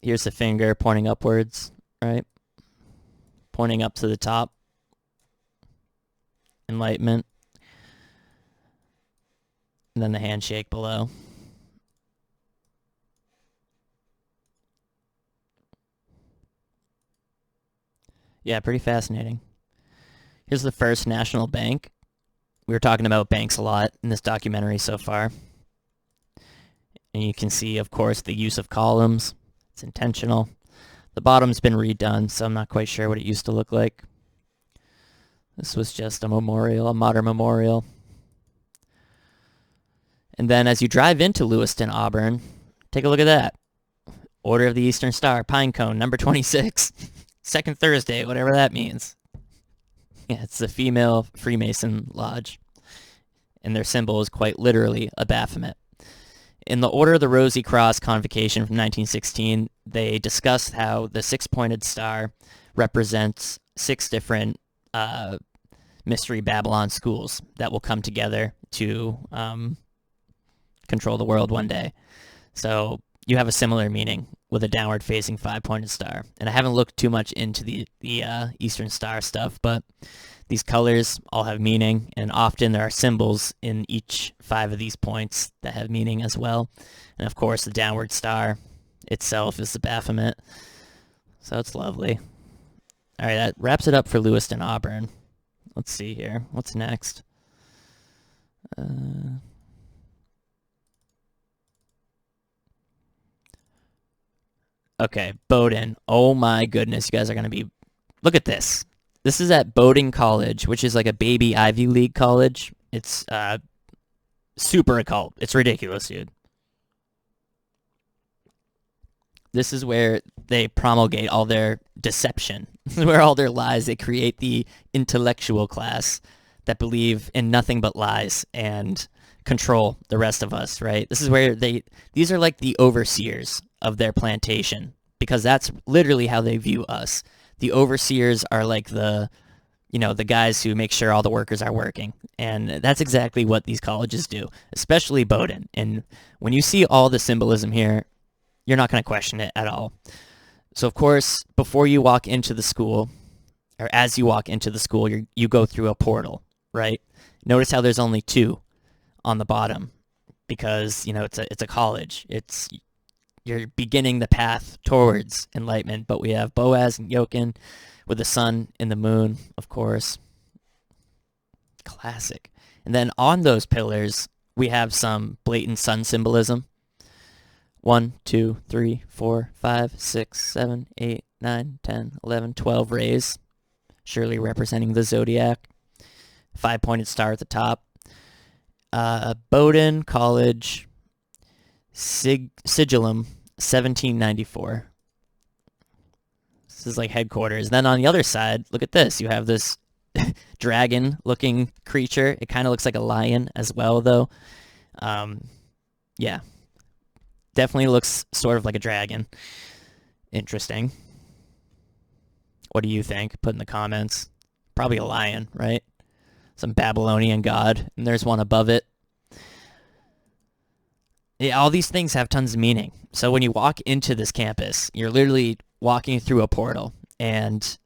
Here's the finger pointing upwards, right? Pointing up to the top. Enlightenment. And then the handshake below. Yeah, pretty fascinating. Here's the First National Bank. We were talking about banks a lot in this documentary so far. And you can see, of course, the use of columns. It's intentional. The bottom's been redone, so I'm not quite sure what it used to look like. This was just a memorial, a modern memorial. And then as you drive into Lewiston Auburn, take a look at that. Order of the Eastern Star, pine cone, number 26. Second Thursday, whatever that means. Yeah, it's the female Freemason lodge. And their symbol is quite literally a Baphomet. In the Order of the Rosy Cross convocation from 1916, they discussed how the six-pointed star represents 6 different mystery Babylon schools that will come together to control the world one day. So you have a similar meaning with a downward-facing 5-pointed star. And I haven't looked too much into the Eastern Star stuff, but these colors all have meaning, and often there are symbols in each 5 of these points that have meaning as well. And of course, the downward star itself is the Baphomet. So it's lovely. All right, that wraps it up for Lewiston Auburn. Let's see here. What's next? Okay, Bowdoin. Oh my goodness, you guys are going to be... Look at this. This is at Bowdoin College, which is like a baby Ivy League college. It's super occult. It's ridiculous, dude. This is where they promulgate all their deception. This is where all their lies. They create the intellectual class that believe in nothing but lies and control the rest of us, right? This is where these are like the overseers of their plantation, because that's literally how they view us. The overseers are like the guys who make sure all the workers are working. And that's exactly what these colleges do, especially Bowdoin. And when you see all the symbolism here, you're not going to question it at all. So, of course, before you walk into the school, or as you walk into the school, you go through a portal, right? Notice how there's only 2 on the bottom, because, it's a college. You're beginning the path towards enlightenment, but we have Boaz and Jochin with the sun and the moon, of course. Classic. And then on those pillars, we have some blatant sun symbolism. 1, 2, 3, 4, 5, 6, 7, 8, 9, 10, 11, 12 rays, surely representing the zodiac. 5-pointed star at the top. Bowdoin College Sigillum, 1794. This is like headquarters. Then on the other side, look at this. You have this dragon-looking creature. It kind of looks like a lion as well, though. Yeah. Definitely looks sort of like a dragon. Interesting. What do you think? Put in the comments. Probably a lion, right? Some Babylonian god. And there's one above it. Yeah, all these things have tons of meaning. So when you walk into this campus, you're literally walking through a portal. And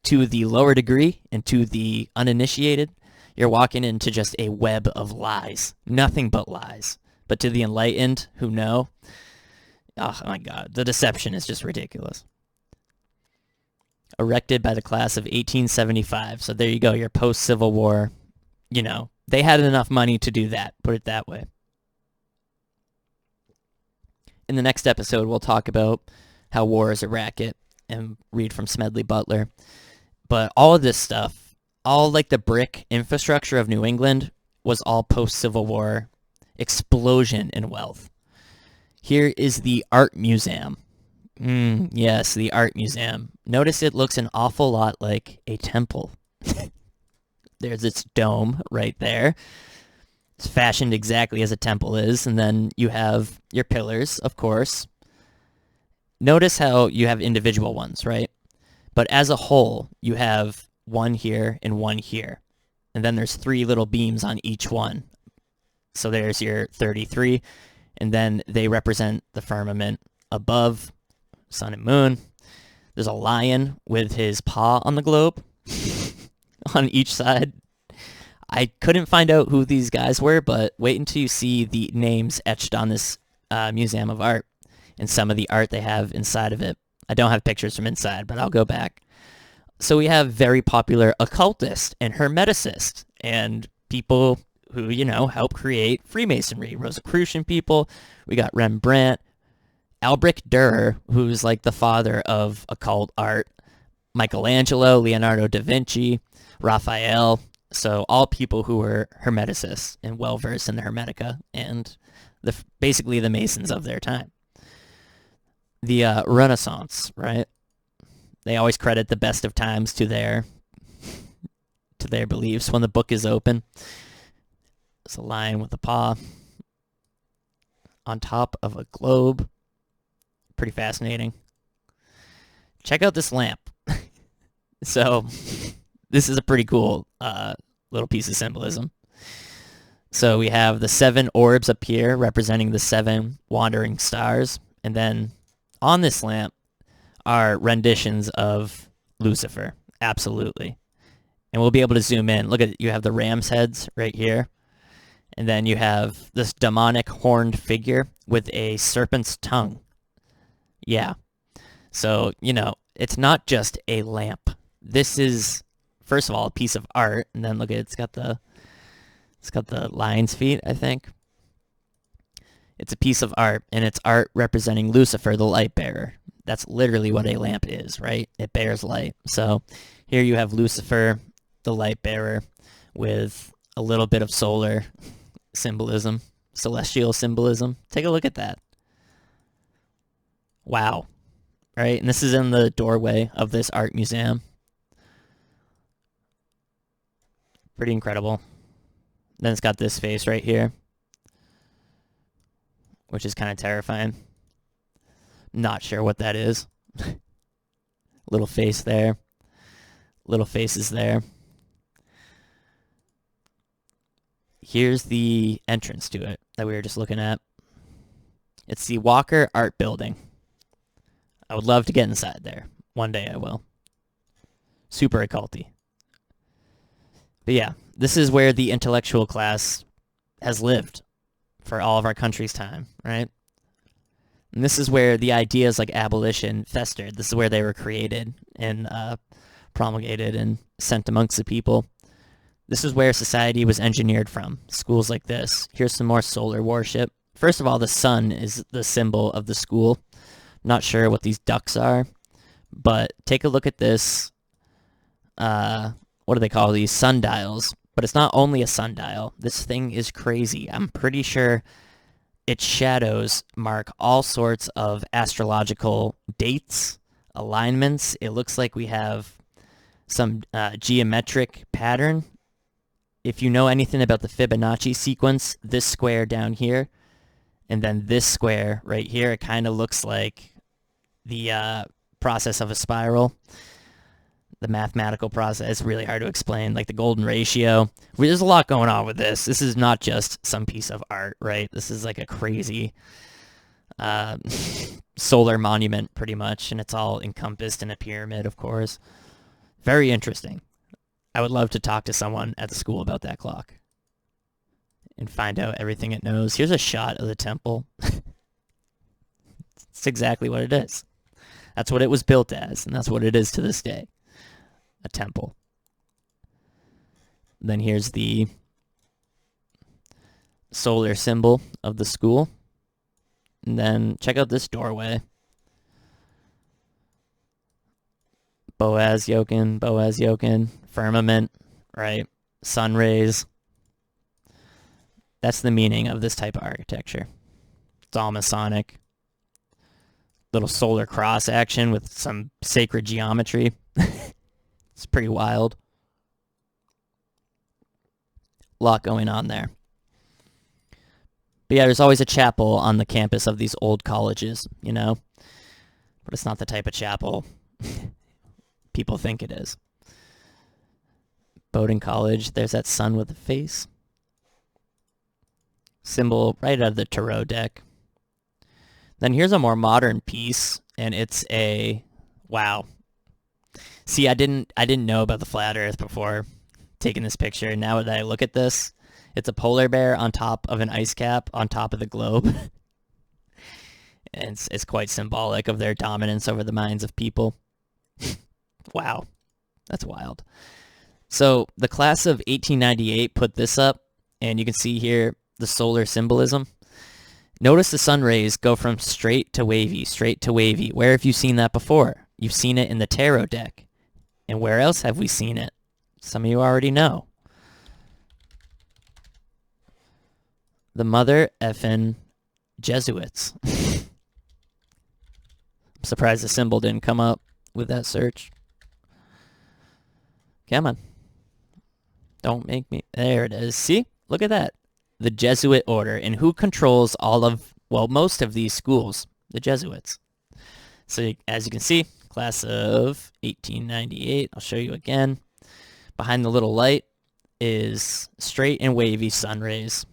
to the lower degree and to the uninitiated, you're walking into just a web of lies. Nothing but lies. But to the enlightened who know, oh my God, the deception is just ridiculous. Erected by the class of 1875. So there you go, your post-Civil War. You know, they had enough money to do that, put it that way. In the next episode, we'll talk about how war is a racket and read from Smedley Butler. But all of this stuff, all like the brick infrastructure of New England was all post-Civil War explosion in wealth. Here is the Art Museum. Yes, the Art Museum. Notice it looks an awful lot like a temple. There's its dome right there. It's fashioned exactly as a temple is, and then you have your pillars, of course. Notice how you have individual ones, right? But as a whole, you have one here and one here. And then there's 3 little beams on each one. So there's your 33, and then they represent the firmament above, sun and moon. There's a lion with his paw on the globe on each side. I couldn't find out who these guys were, but wait until you see the names etched on this Museum of Art and some of the art they have inside of it. I don't have pictures from inside, but I'll go back. So we have very popular occultists and hermeticists and people who, you know, help create Freemasonry, Rosicrucian people. We got Rembrandt, Albrecht Dürer, who's like the father of occult art, Michelangelo, Leonardo da Vinci, Raphael. So all people who were hermeticists and well-versed in the Hermetica and basically the Masons of their time. The Renaissance, right? They always credit the best of times to their beliefs when the book is open. It's a lion with a paw on top of a globe. Pretty fascinating. Check out this lamp. So this is a pretty cool little piece of symbolism. So we have the 7 orbs up here representing the 7 wandering stars. And then on this lamp are renditions of Lucifer. Absolutely. And we'll be able to zoom in. Look at it. You have the ram's heads right here. And then you have this demonic horned figure with a serpent's tongue. Yeah. So, you know, it's not just a lamp. This is, first of all, a piece of art. And then look at it. It's got the lion's feet, I think. It's a piece of art, and it's art representing Lucifer, the light bearer. That's literally what a lamp is, right? It bears light. So here you have Lucifer, the light bearer, with a little bit of solar symbolism, celestial symbolism. Take a look at that. Wow. Right? And this is in the doorway of this art museum. Pretty incredible. Then it's got this face right here, which is kind of terrifying. Not sure what that is. Little face there. Little faces there. Here's the entrance to it that we were just looking at. It's the Walker Art Building. I would love to get inside there. One day I will. Super occulty. But yeah, this is where the intellectual class has lived for all of our country's time, right? And this is where the ideas like abolition festered. This is where they were created and promulgated and sent amongst the people. This is where society was engineered from. Schools like this. Here's some more solar worship. First of all, the sun is the symbol of the school. Not sure what these ducks are, but take a look at this. What do they call these? Sundials. But it's not only a sundial. This thing is crazy. I'm pretty sure its shadows mark all sorts of astrological dates, alignments. It looks like we have some geometric pattern. If you know anything about the Fibonacci sequence, this square down here, and then this square right here, it kind of looks like the process of a spiral. The mathematical process is really hard to explain, like the golden ratio. There's a lot going on with this. This is not just some piece of art, right? This is like a crazy solar monument, pretty much, and it's all encompassed in a pyramid, of course. Very interesting. I would love to talk to someone at the school about that clock and find out everything it knows. Here's a shot of the temple. It's exactly what it is. That's what it was built as, and that's what it is to this day. A temple. Then here's the solar symbol of the school. And then check out this doorway. Boaz Yokin, firmament, right? Sun rays. That's the meaning of this type of architecture. It's all Masonic. Little solar cross action with some sacred geometry. It's pretty wild. A lot going on there. But yeah, there's always a chapel on the campus of these old colleges, you know? But it's not the type of chapel people think it is. Bowdoin College, there's that sun with the face. Symbol right out of the tarot deck. Then here's a more modern piece, and it's a... Wow. See, I didn't know about the flat Earth before taking this picture. Now that I look at this, it's a polar bear on top of an ice cap on top of the globe. And it's quite symbolic of their dominance over the minds of people. Wow, that's wild. So the class of 1898 put this up, and you can see here the solar symbolism. Notice the sun rays go from straight to wavy, straight to wavy. Where have you seen that before? You've seen it in the tarot deck. And where else have we seen it? Some of you already know. The mother effin' Jesuits. I'm surprised the symbol didn't come up with that search. Come on. Don't make me... There it is. See? Look at that. The Jesuit order. And who controls most of these schools? The Jesuits. So as you can see, class of 1898. I'll show you again. Behind the little light is straight and wavy sun rays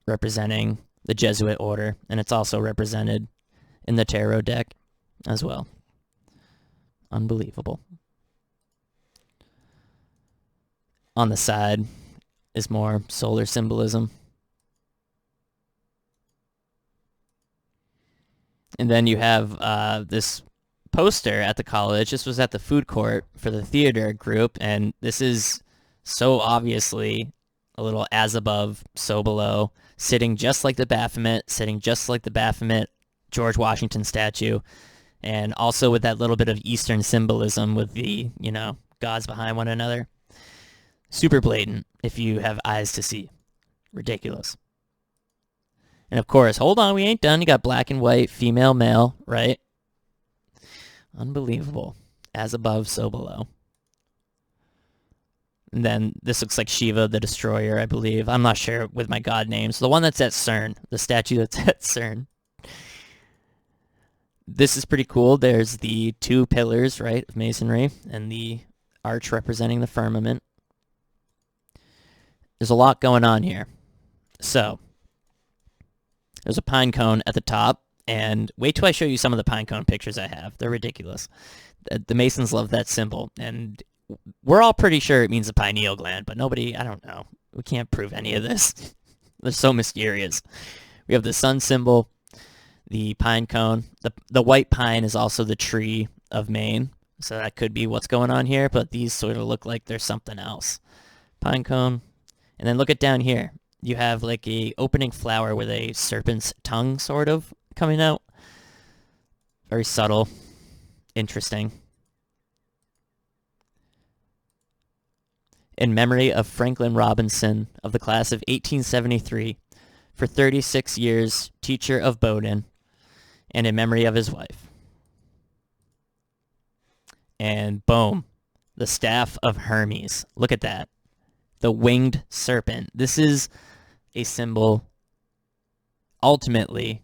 representing the Jesuit order. And it's also represented in the tarot deck as well. Unbelievable. On the side is more solar symbolism. And then you have this poster at the college. This was at the food court for the theater group, and this is so obviously a little as above, so below, sitting just like the Baphomet, George Washington statue, and also with that little bit of Eastern symbolism with the, gods behind one another. Super blatant if you have eyes to see. Ridiculous. And of course, hold on, we ain't done. You got black and white, female, male, right? Unbelievable. As above, so below. And then this looks like Shiva the Destroyer, I believe. I'm not sure with my god names. The one that's at CERN. The statue that's at CERN. This is pretty cool. There's the two pillars, right, of masonry, and the arch representing the firmament. There's a lot going on here. So, there's a pine cone at the top, and wait till I show you some of the pine cone pictures I have. They're ridiculous. The Masons love that symbol, and we're all pretty sure it means the pineal gland, but nobody, I don't know. We can't prove any of this. They're so mysterious. We have the sun symbol, the pine cone. The white pine is also the tree of Maine, so that could be what's going on here, but these sort of look like there's something else. Pine cone. And then look at down here. You have like a opening flower with a serpent's tongue sort of coming out. Very subtle. Interesting. In memory of Franklin Robinson of the class of 1873, for 36 years, teacher of Bowdoin, and in memory of his wife. And boom, the staff of Hermes. Look at that. The winged serpent. This is a symbol, ultimately,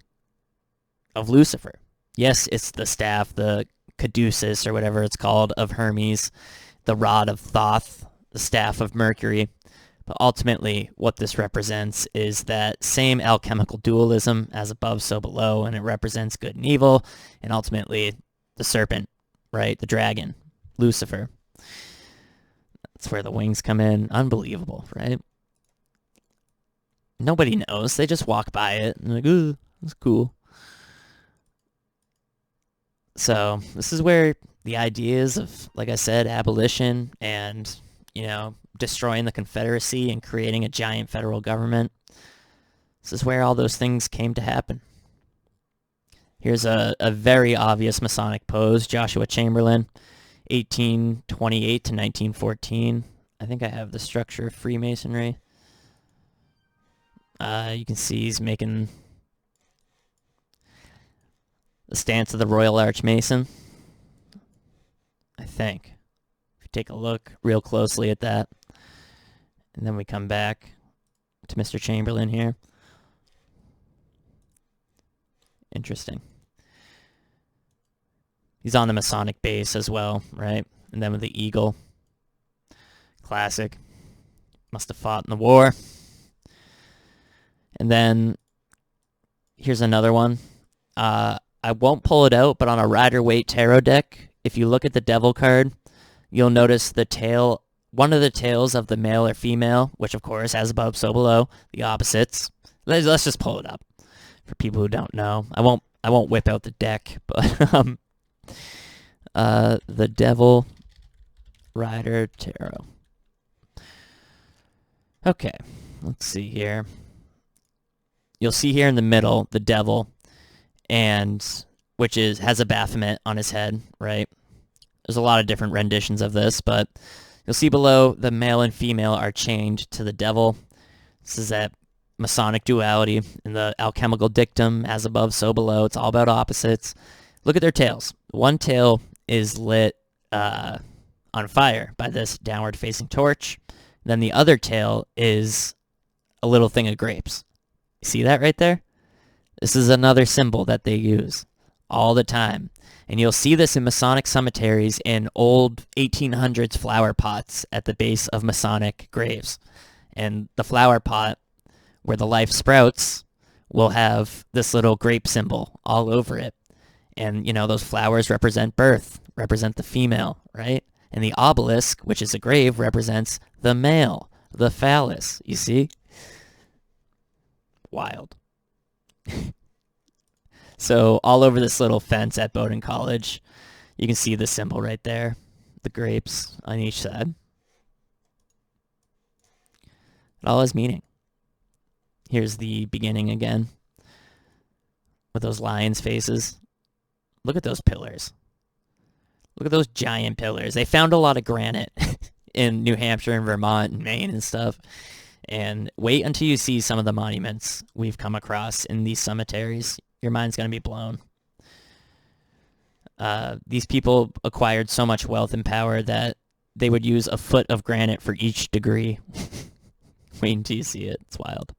of Lucifer. Yes, it's the staff, the caduceus, or whatever it's called, of Hermes. the rod of Thoth, the staff of Mercury. But ultimately, what this represents is that same alchemical dualism, as above, so below, and it represents good and evil, and ultimately the serpent, right? The dragon, Lucifer. That's where the wings come in. Unbelievable, right? Nobody knows. They just walk by it and like, ooh, that's cool. So this is where the ideas of, like I said, abolition and, destroying the Confederacy and creating a giant federal government, this is where all those things came to happen. Here's a very obvious Masonic pose, Joshua Chamberlain, 1828 to 1914. I think I have the structure of Freemasonry. You can see he's making the stance of the Royal Archmason, I think. If you take a look real closely at that. And then we come back to Mr. Chamberlain here. Interesting. He's on the Masonic base as well, right? And then with the eagle. Classic. Must have fought in the war. And then here's another one. I won't pull it out, but on a Ryder weight tarot deck, if you look at the devil card, you'll notice the tail, one of the tails of the male or female, which of course has above, so below, the opposites. Let's just pull it up for people who don't know. I won't whip out the deck, but the devil Ryder tarot. Okay, let's see here. You'll see here in the middle the devil, and which has a Baphomet on his head, right? There's a lot of different renditions of this, but you'll see below the male and female are chained to the devil. This is that Masonic duality in the alchemical dictum, as above, so below. It's all about opposites. Look at their tails. One tail is lit on fire by this downward-facing torch. Then the other tail is a little thing of grapes. You see that right there? This is another symbol that they use all the time. And you'll see this in Masonic cemeteries in old 1800s flower pots at the base of Masonic graves. And the flower pot, where the life sprouts, will have this little grape symbol all over it. And, those flowers represent birth, represent the female, right? And the obelisk, which is a grave, represents the male, the phallus, you see? Wild. So all over this little fence at Bowdoin College, you can see the symbol right there, the grapes on each side. It all has meaning. Here's the beginning again, with those lions' faces. Look at those pillars. Look at those giant pillars. They found a lot of granite in New Hampshire and Vermont and Maine and stuff. And wait until you see some of the monuments we've come across in these cemeteries. Your mind's going to be blown. These people acquired so much wealth and power that they would use a foot of granite for each degree. Wait until you see it. It's wild.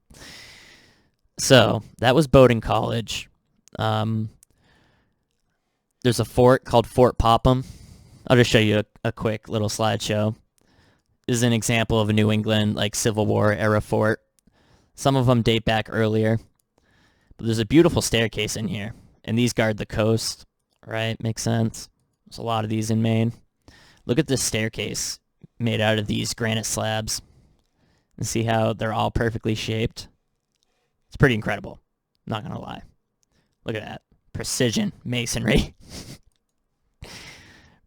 So, that was Bowdoin College. There's a fort called Fort Popham. I'll just show you a quick little slideshow. This is an example of a New England, Civil War era fort. Some of them date back earlier. But there's a beautiful staircase in here. And these guard the coast, right? Makes sense. There's a lot of these in Maine. Look at this staircase made out of these granite slabs. And see how they're all perfectly shaped? It's pretty incredible. Not going to lie. Look at that. Precision masonry.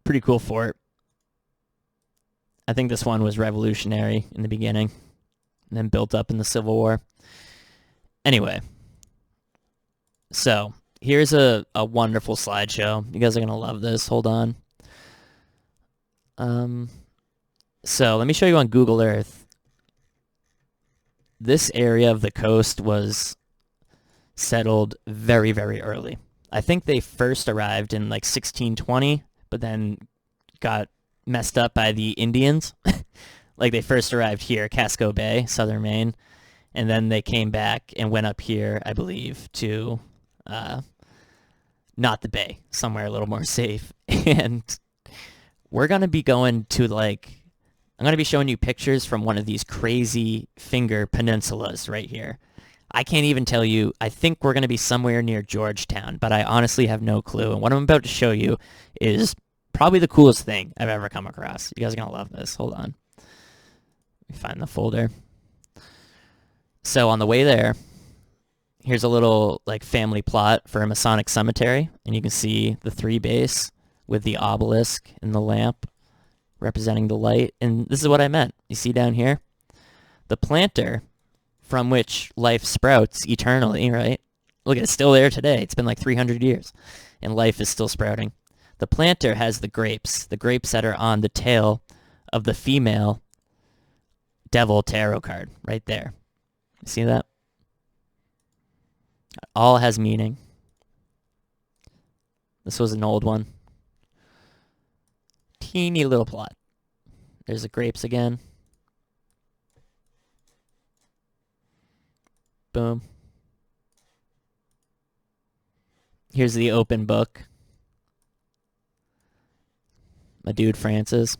Pretty cool fort. I think this one was revolutionary in the beginning and then built up in the Civil War. Anyway, so here's a wonderful slideshow. You guys are going to love this. Hold on. So let me show you on Google Earth. This area of the coast was settled very, very early. I think they first arrived in 1620, but then got messed up by the Indians. They first arrived here, Casco Bay, southern Maine, and then they came back and went up here, I believe, to not the bay, somewhere a little more safe. And we're going to be going to I'm going to be showing you pictures from one of these crazy finger peninsulas right here. I can't even tell you. I think we're going to be somewhere near Georgetown, but I honestly have no clue. And what I'm about to show you is probably the coolest thing I've ever come across. You guys are going to love this. Hold on. Let me find the folder. So on the way there, here's a little family plot for a Masonic cemetery, and you can see the 3 base with the obelisk and the lamp representing the light. And this is what I meant. You see down here? The planter from which life sprouts eternally, right? Look, it's still there today. It's been 300 years, and life is still sprouting. The planter has the grapes that are on the tail of the female devil tarot card right there. You see that? It all has meaning. This was an old one. Teeny little plot. There's the grapes again. Boom. Here's the open book. My dude Francis.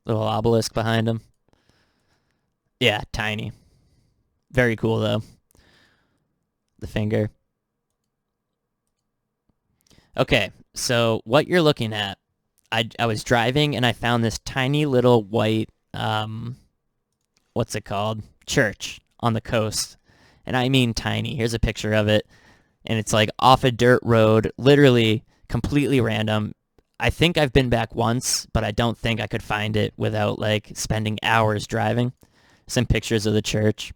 Little obelisk behind him. Yeah, tiny. Very cool though. The finger. Okay, so what you're looking at, I was driving and I found this tiny little white, what's it called? Church on the coast. And I mean tiny. Here's a picture of it. And it's off a dirt road, literally completely random. I think I've been back once, but I don't think I could find it without spending hours driving. Some pictures of the church.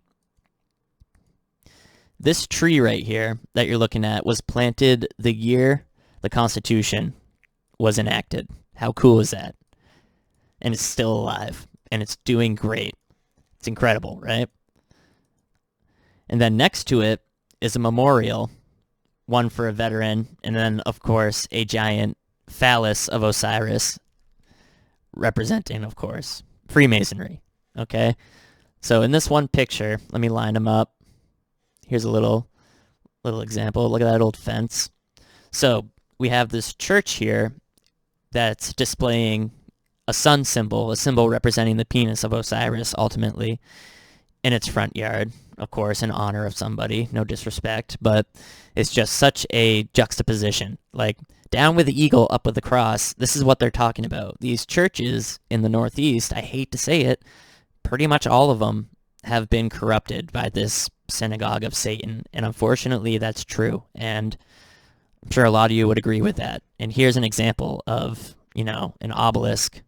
This tree right here that you're looking at was planted the year the Constitution was enacted. How cool is that? And it's still alive, and it's doing great. It's incredible, right? And then next to it is a memorial, one for a veteran, and then, of course, a giant phallus of Osiris, representing, of course, Freemasonry, okay? So in this one picture, let me line them up. Here's a little example. Look at that old fence. So we have this church here that's displaying a sun symbol, a symbol representing the penis of Osiris, ultimately, in its front yard, of course, in honor of somebody. No disrespect, but it's just such a juxtaposition. Down with the eagle, up with the cross. This is what they're talking about. These churches in the Northeast, I hate to say it, pretty much all of them have been corrupted by this synagogue of Satan, and unfortunately that's true, and I'm sure a lot of you would agree with that. And here's an example of, an obelisk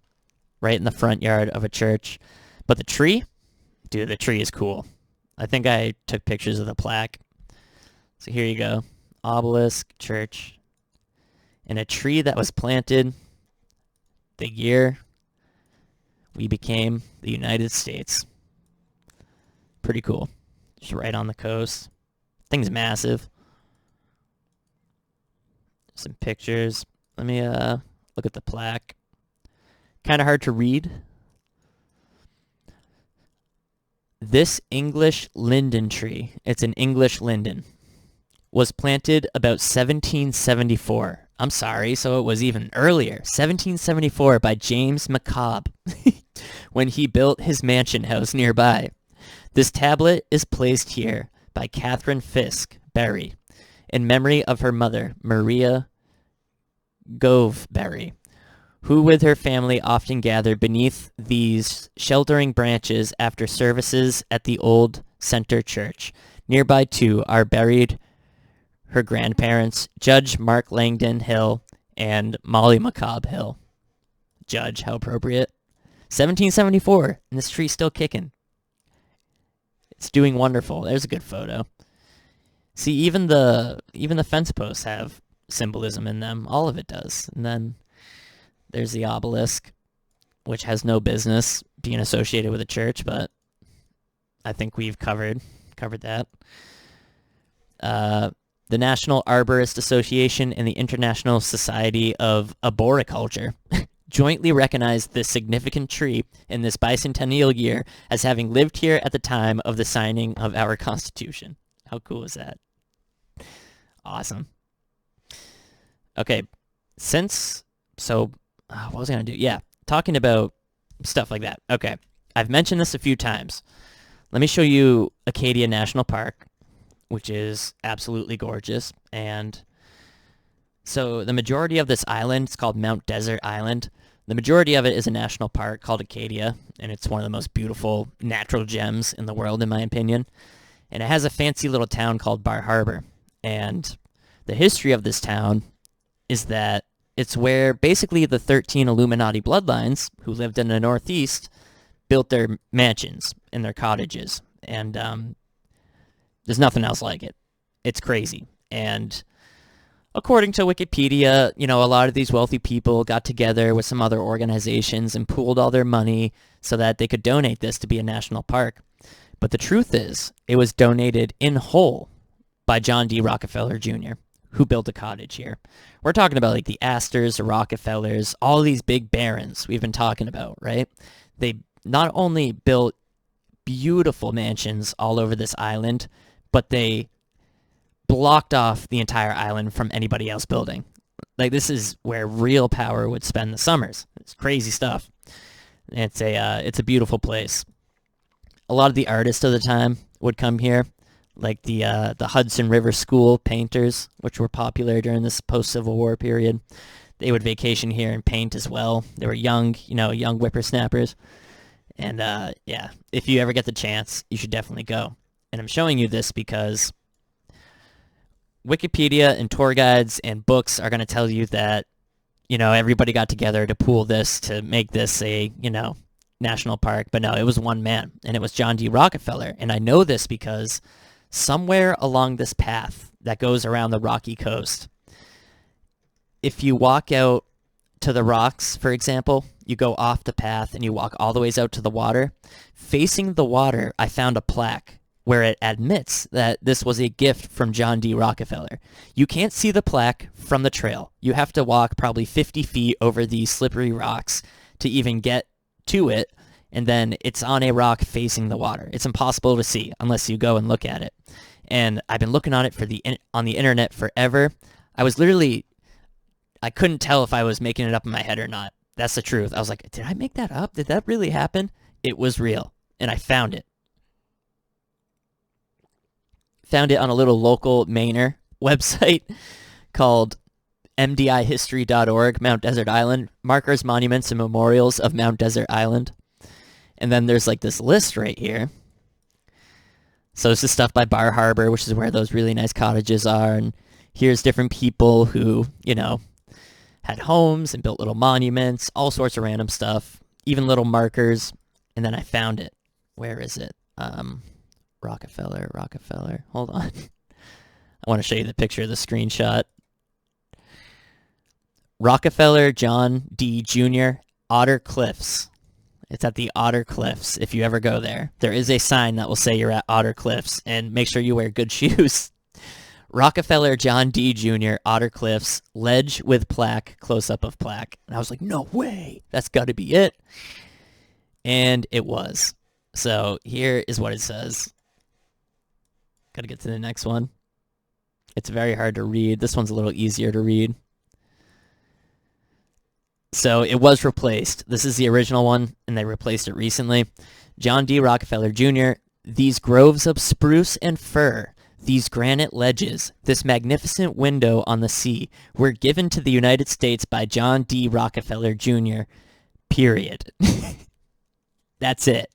right in the front yard of a church. But the tree, dude, the tree is cool. I think I took pictures of the plaque. So here you go. Obelisk, church, and a tree that was planted the year we became the United States. Pretty cool. Just right on the coast. Thing's massive. Some pictures. Let me look at the plaque. Kind of hard to read. This English linden tree, it's an English linden, was planted about 1774. I'm sorry, so it was even earlier. 1774 by James McCobb when he built his mansion house nearby. This tablet is placed here by Catherine Fisk Berry in memory of her mother, Maria Gove Berry, who with her family often gathered beneath these sheltering branches after services at the old Center Church. Nearby, too, are buried her grandparents, Judge Mark Langdon Hill and Molly McCobb Hill. Judge, how appropriate. 1774, and this tree's still kicking. It's doing wonderful. There's a good photo. See, even the fence posts have symbolism in them. All of it does. And then there's the obelisk, which has no business being associated with a church, but I think we've covered that. The National Arborist Association and the International Society of Arboriculture jointly recognized this significant tree in this bicentennial year as having lived here at the time of the signing of our Constitution. How cool is that? Awesome. Okay, what was I going to do? Yeah, talking about stuff like that. Okay, I've mentioned this a few times. Let me show you Acadia National Park, which is absolutely gorgeous. And so the majority of this island, it's called Mount Desert Island. The majority of it is a national park called Acadia, and it's one of the most beautiful natural gems in the world, in my opinion. And it has a fancy little town called Bar Harbor. And the history of this town is that it's where basically the 13 Illuminati bloodlines who lived in the Northeast built their mansions and their cottages. And there's nothing else like it. It's crazy. And according to Wikipedia, a lot of these wealthy people got together with some other organizations and pooled all their money so that they could donate this to be a national park. But the truth is, it was donated in whole by John D. Rockefeller Jr., who built a cottage here. We're talking about like the Astors, the Rockefellers, all these big barons we've been talking about, right? They not only built beautiful mansions all over this island, but they blocked off the entire island from anybody else building. Like, this is where real power would spend the summers. It's crazy stuff. It's a beautiful place. A lot of the artists of the time would come here, like the Hudson River School painters, which were popular during this post-Civil War period. They would vacation here and paint as well. They were young whippersnappers. And if you ever get the chance, you should definitely go. And I'm showing you this because Wikipedia and tour guides and books are going to tell you that, everybody got together to pool this to make this a, national park. But no, it was one man, and it was John D. Rockefeller. And I know this because somewhere along this path that goes around the Rocky Coast, if you walk out to the rocks, for example, you go off the path and you walk all the ways out to the water. Facing the water, I found a plaque where it admits that this was a gift from John D. Rockefeller. You can't see the plaque from the trail. You have to walk probably 50 feet over these slippery rocks to even get to it, and then it's on a rock facing the water. It's impossible to see unless you go and look at it. And I've been looking on it on the internet forever. I couldn't tell if I was making it up in my head or not. That's the truth. I was like, did I make that up? Did that really happen? It was real, and I found it. Found it on a little local Mainer website called mdihistory.org, Mount Desert Island, Markers, Monuments, and Memorials of Mount Desert Island. And then there's like this list right here. So this is stuff by Bar Harbor, which is where those really nice cottages are. And here's different people who, had homes and built little monuments, all sorts of random stuff, even little markers. And then I found it. Where is it? Rockefeller. Hold on. I want to show you the picture of the screenshot. Rockefeller John D. Jr., Otter Cliffs. It's at the Otter Cliffs if you ever go there. There is a sign that will say you're at Otter Cliffs, and make sure you wear good shoes. Rockefeller John D. Jr., Otter Cliffs, ledge with plaque, close-up of plaque. And I was like, no way, that's got to be it. And it was. So here is what it says. Got to get to the next one. It's very hard to read. This one's a little easier to read. So it was replaced. This is the original one, and they replaced it recently. John D. Rockefeller Jr., these groves of spruce and fir, these granite ledges, this magnificent window on the sea were given to the United States by John D. Rockefeller Jr., period. That's it.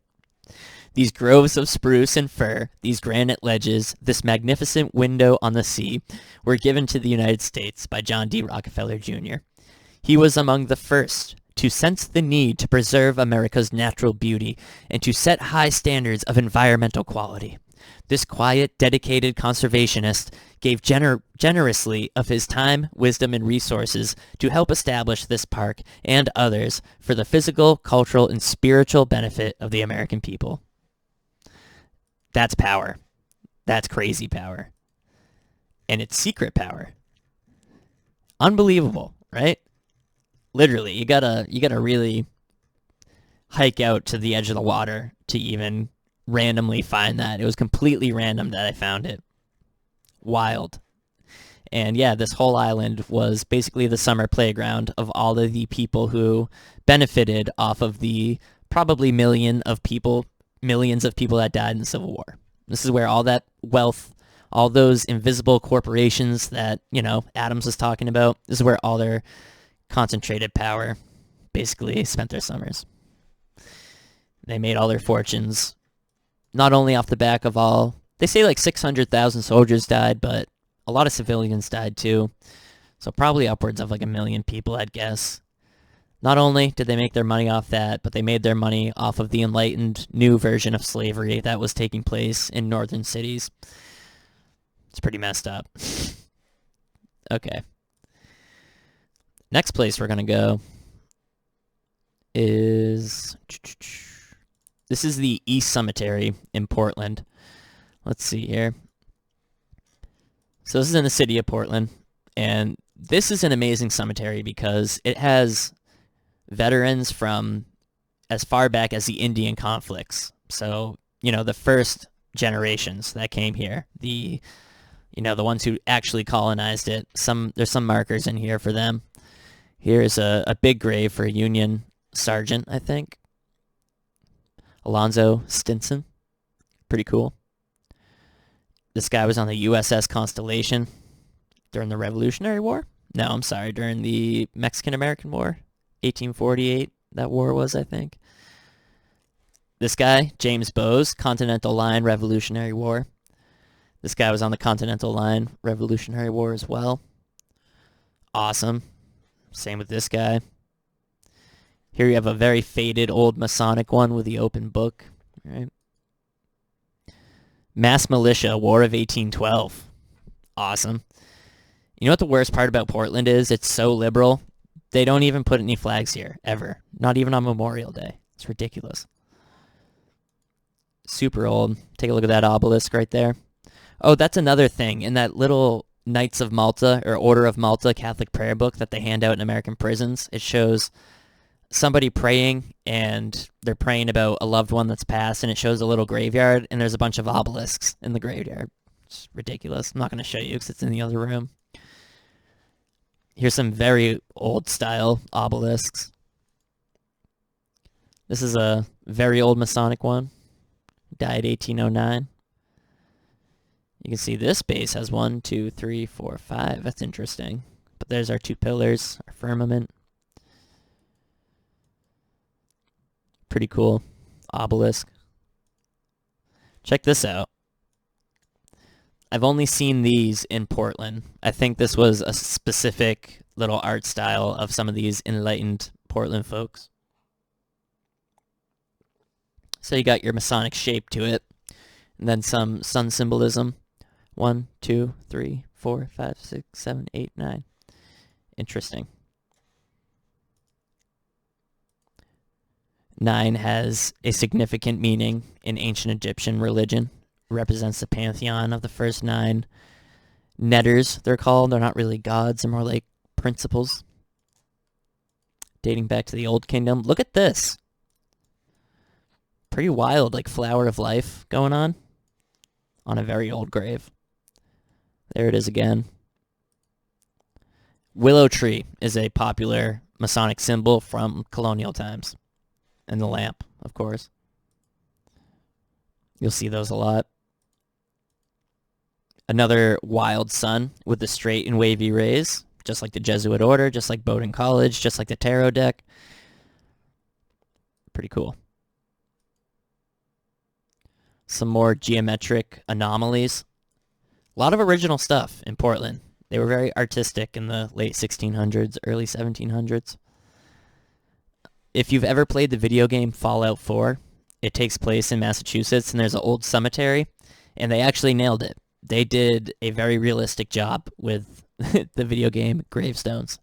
These groves of spruce and fir, these granite ledges, this magnificent window on the sea were given to the United States by John D. Rockefeller Jr. He was among the first to sense the need to preserve America's natural beauty and to set high standards of environmental quality. This quiet, dedicated conservationist gave generously of his time, wisdom, and resources to help establish this park and others for the physical, cultural, and spiritual benefit of the American people. That's power. That's crazy power. And it's secret power. Unbelievable, right? Literally, you gotta really hike out to the edge of the water to even randomly find that. It was completely random that I found it. Wild. And yeah, this whole island was basically the summer playground of all of the people who benefited off of the probably millions of people that died in the Civil War. This is where all that wealth, all those invisible corporations that, Adams was talking about, this is where all their concentrated power basically spent their summers. They made all their fortunes, not only off the back of all, they say like 600,000 soldiers died, but a lot of civilians died too. So probably upwards of like 1 million people, I'd guess. Not only did they make their money off that, but they made their money off of the enlightened new version of slavery that was taking place in northern cities. It's pretty messed up. Okay. Next place we're going to go is... This is the East Cemetery in Portland. Let's see here. So this is in the city of Portland, and this is an amazing cemetery because it has veterans from as far back as the Indian conflicts. So, the first generations that came here, the ones who actually colonized it. There's some markers in here for them. Here's a big grave for a Union sergeant, I think. Alonzo Stinson. Pretty cool. This guy was on the USS Constellation during the Revolutionary War. No, I'm sorry, during the Mexican-American War. 1848, that war was, I think. This guy, James Bowes, Continental Line Revolutionary War. This guy was on the Continental Line Revolutionary War as well. Awesome. Same with this guy. Here you have a very faded old Masonic one with the open book. Right? Mass Militia, War of 1812. Awesome. You know what the worst part about Portland is? It's so liberal. They don't even put any flags here, ever. Not even on Memorial Day. It's ridiculous. Super old. Take a look at that obelisk right there. Oh, that's another thing. In that little Knights of Malta, or Order of Malta Catholic prayer book that they hand out in American prisons, it shows somebody praying, and they're praying about a loved one that's passed, and it shows a little graveyard, and there's a bunch of obelisks in the graveyard. It's ridiculous. I'm not going to show you because it's in the other room. Here's some very old style obelisks. This is a very old Masonic one. Died 1809. You can see this base has 1, 2, 3, 4, 5. That's interesting. But there's our 2 pillars, our firmament. Pretty cool obelisk. Check this out. I've only seen these in Portland. I think this was a specific little art style of some of these enlightened Portland folks. So you got your Masonic shape to it, and then some sun symbolism. 1, 2, 3, 4, 5, 6, 7, 8, 9. Interesting. 9 has a significant meaning in ancient Egyptian religion. Represents the pantheon of the first 9 netters, they're called. They're not really gods, they're more like principles. Dating back to the Old Kingdom. Look at this. Pretty wild, like flower of life going on a very old grave. There it is again. Willow tree is a popular Masonic symbol from colonial times. And the lamp, of course. You'll see those a lot. Another wild sun with the straight and wavy rays, just like the Jesuit order, just like Bowdoin College, just like the tarot deck. Pretty cool. Some more geometric anomalies. A lot of original stuff in Portland. They were very artistic in the late 1600s, early 1700s. If you've ever played the video game Fallout 4, it takes place in Massachusetts, and there's an old cemetery, and they actually nailed it. They did a very realistic job with the video game gravestones.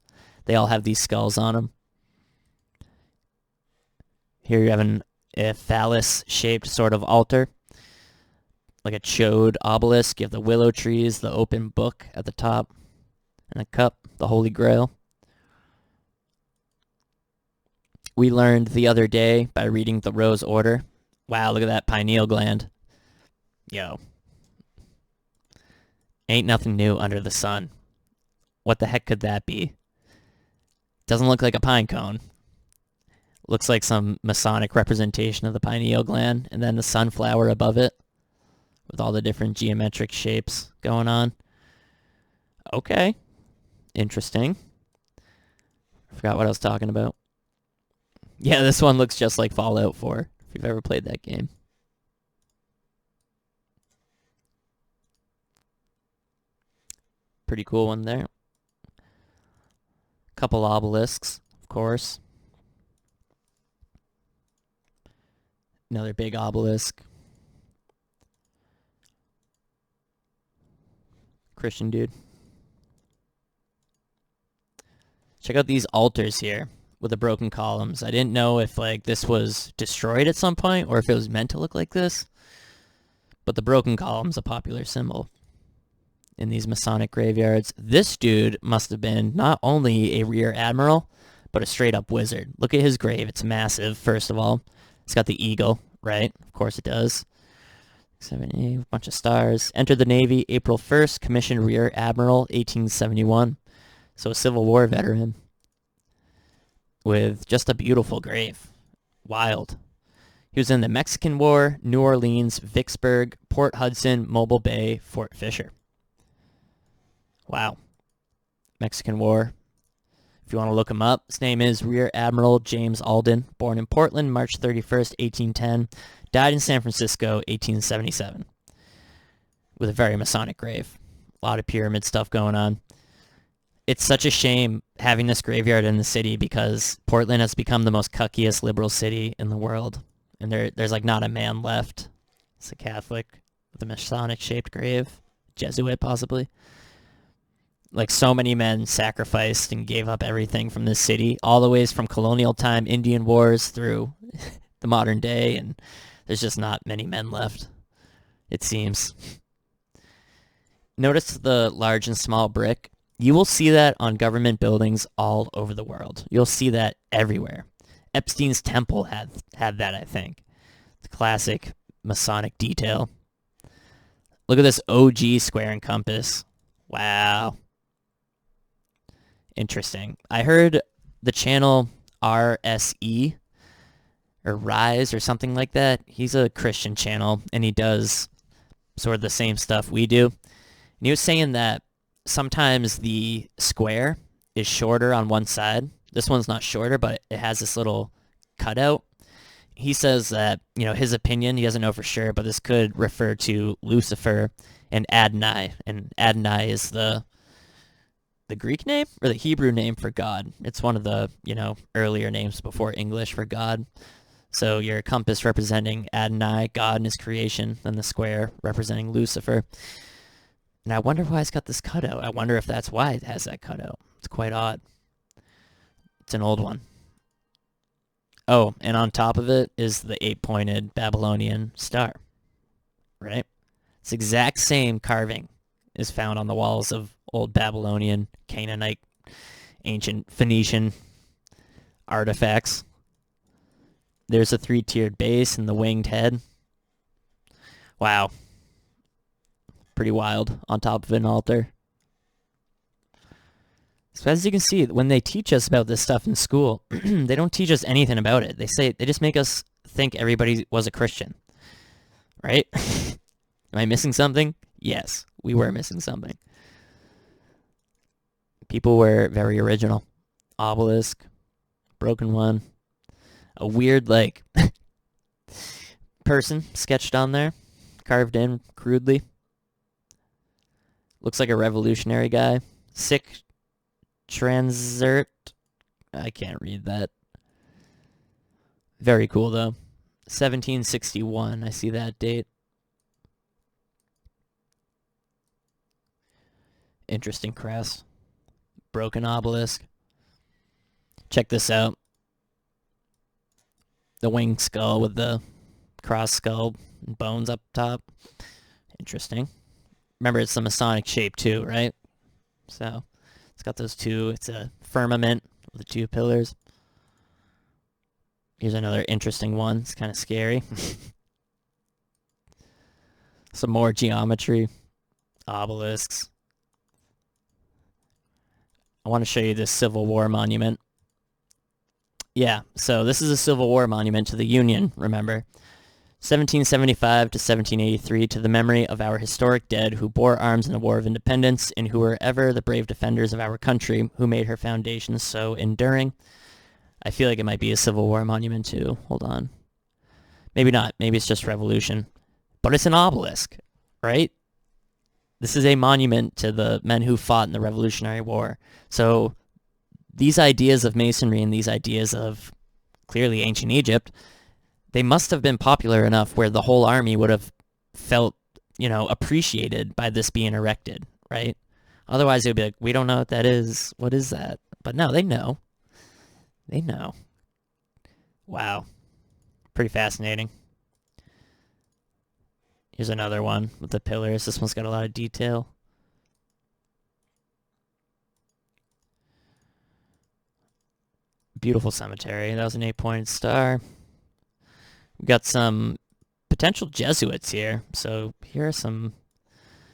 They all have these skulls on them. Here you have a phallus-shaped sort of altar, like a chode obelisk. You have the willow trees, the open book at the top, and a cup, the Holy Grail. We learned the other day by reading the Rose Order. Wow, look at that pineal gland. Yo. Ain't nothing new under the sun. What the heck could that be? Doesn't look like a pine cone. Looks like some Masonic representation of the pineal gland, and then the sunflower above it with all the different geometric shapes going on. Okay. Interesting. I forgot what I was talking about. Yeah, this one looks just like Fallout 4, if you've ever played that game. Pretty cool one there. Couple obelisks, of course. Another big obelisk. Christian dude. Check out these altars here with the broken columns. I didn't know if like this was destroyed at some point or if it was meant to look like this. But the broken column's a popular symbol in these Masonic graveyards. This dude must have been not only a rear admiral, but a straight up wizard. Look at his grave. It's massive, first of all. It's got the eagle, right? Of course it does. 70, a bunch of stars. Entered the Navy April 1st, commissioned rear admiral, 1871. So a Civil War veteran with just a beautiful grave. Wild. He was in the Mexican War, New Orleans, Vicksburg, Port Hudson, Mobile Bay, Fort Fisher. Wow. Mexican War. If you want to look him up, his name is Rear Admiral James Alden, born in Portland, March 31st, 1810, died in San Francisco, 1877, with a very Masonic grave. A lot of pyramid stuff going on. It's such a shame having this graveyard in the city because Portland has become the most cuckiest liberal city in the world, and there's like not a man left. It's a Catholic with a Masonic-shaped grave, Jesuit possibly. Like so many men sacrificed and gave up everything from this city, all the ways from colonial time, Indian wars, through the modern day, and there's just not many men left, it seems. Notice the large and small brick. You will see that on government buildings all over the world. You'll see that everywhere. Epstein's temple had that, I think. The classic Masonic detail. Look at this OG square and compass. Wow. Interesting. I heard the channel RSE or Rise or something like that. He's a Christian channel and he does sort of the same stuff we do. And he was saying that sometimes the square is shorter on one side. This one's not shorter, but it has this little cutout. He says that, his opinion, he doesn't know for sure, but this could refer to Lucifer and Adonai. And Adonai is the Greek name or the Hebrew name for God. It's one of the, earlier names before English for God. So your compass representing Adonai, God and his creation, then the square representing Lucifer. And I wonder why it's got this cutout. I wonder if that's why it has that cutout. It's quite odd. It's an old one. Oh, and on top of it is the 8-pointed Babylonian star. Right? It's the exact same carving is found on the walls of old Babylonian, Canaanite, ancient Phoenician artifacts. There's a 3-tiered base and the winged head. Wow. Pretty wild on top of an altar. So as you can see, when they teach us about this stuff in school, they don't teach us anything about it. They just make us think everybody was a Christian. Right? Am I missing something? Yes, we were missing something. People were very original. Obelisk, broken one, a weird person sketched on there, carved in crudely. Looks like a revolutionary guy. Sick Transert. I can't read that. Very cool though. 1761. I see that date. Interesting crest. Broken obelisk. Check this out. The winged skull with the cross skull and bones up top. Interesting. Remember, it's the Masonic shape too, right? So it's got those two. It's a firmament with the 2 pillars. Here's another interesting one. It's kind of scary. Some more geometry. Obelisks. I want to show you this Civil War monument. Yeah, so this is a Civil War monument to the Union, remember. 1775 to 1783, to the memory of our historic dead who bore arms in the War of Independence and who were ever the brave defenders of our country, who made her foundations so enduring. I feel like it might be a Civil War monument too. Hold on. Maybe not. Maybe it's just Revolution. But it's an obelisk, right? This is a monument to the men who fought in the Revolutionary War. So these ideas of Masonry and these ideas of clearly ancient Egypt, they must have been popular enough where the whole army would have felt, appreciated by this being erected, right? Otherwise, it would be like, we don't know what that is. What is that? But no, they know. They know. Wow. Pretty fascinating. Here's another one with the pillars. This one's got a lot of detail. Beautiful cemetery. That was an 8-pointed star. We've got some potential Jesuits here. So here are some...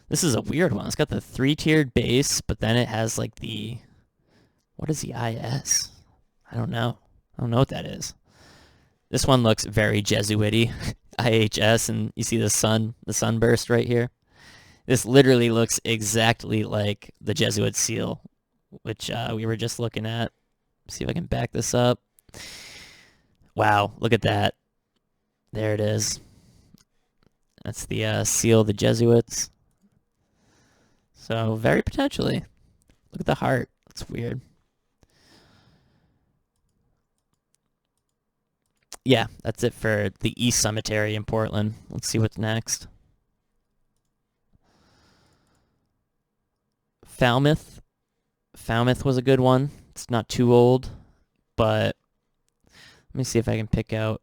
This is a weird one. It's got the 3-tiered base, but then it has like the... What is the IS? I don't know. I don't know what that is. This one looks very Jesuit-y. IHS, and you see the sunburst right here. This literally looks exactly like the Jesuit seal, which we were just looking at. See if I can back this up. Wow, look at that. There it is. That's the seal of the Jesuits. So, very potentially. Look at the heart. That's weird. Yeah, that's it for the East Cemetery in Portland. Let's see what's next. Falmouth. Falmouth was a good one. It's not too old, but let me see if I can pick out.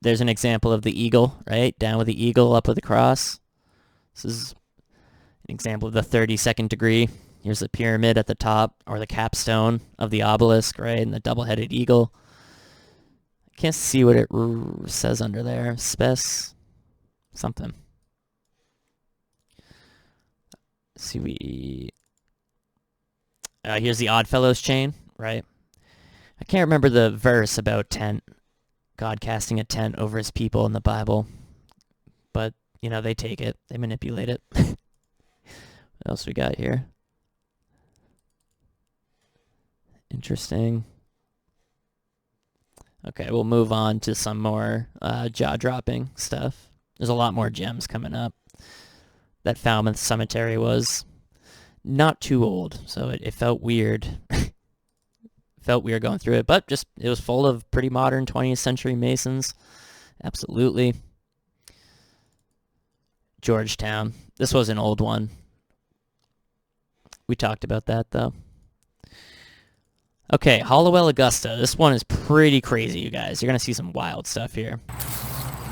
There's an example of the eagle, right? Down with the eagle, up with the cross. This is an example of the 32nd degree. Here's the pyramid at the top, or the capstone of the obelisk, right? And the double-headed eagle. I can't see what it says under there. Spec something. Let's see, here's the Oddfellows chain, right? I can't remember the verse about tent. God casting a tent over his people in the Bible. But, they take it. They manipulate it. What else we got here? Interesting. Okay, we'll move on to some more jaw-dropping stuff. There's a lot more gems coming up. That Falmouth Cemetery was not too old, so it felt weird. Felt weird going through it, but it was full of pretty modern 20th century Masons. Absolutely. Georgetown. This was an old one. We talked about that, though. Okay, Hollowell, Augusta. This one is pretty crazy, you guys. You're going to see some wild stuff here.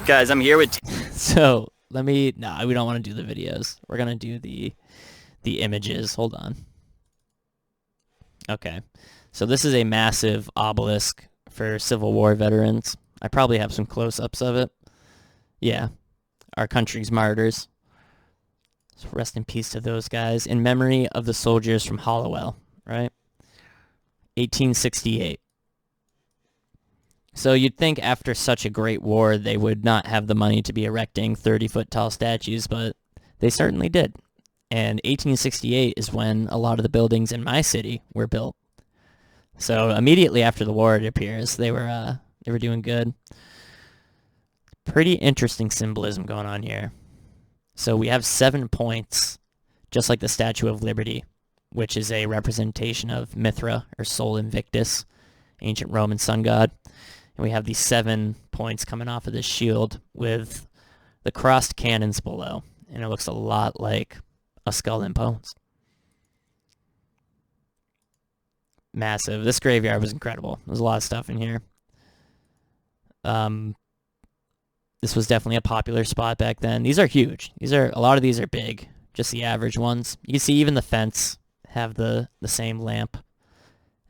Guys, I'm here with... So, no, we don't want to do the videos. We're going to do the images. Hold on. Okay. So this is a massive obelisk for Civil War veterans. I probably have some close-ups of it. Yeah. Our country's martyrs. So rest in peace to those guys. In memory of the soldiers from Hollowell, right? 1868. So you'd think after such a great war, they would not have the money to be erecting 30-foot tall statues, but they certainly did. And 1868 is when a lot of the buildings in my city were built. So immediately after the war, it appears, they were doing good. Pretty interesting symbolism going on here. So we have 7 points, just like the Statue of Liberty, which is a representation of Mithra, or Sol Invictus, ancient Roman sun god. And we have these 7 points coming off of this shield with the crossed cannons below. And it looks a lot like a skull and bones. Massive. This graveyard was incredible. There's a lot of stuff in here. This was definitely a popular spot back then. These are huge. A lot of these are big. Just the average ones. You can see even the fence have the same lamp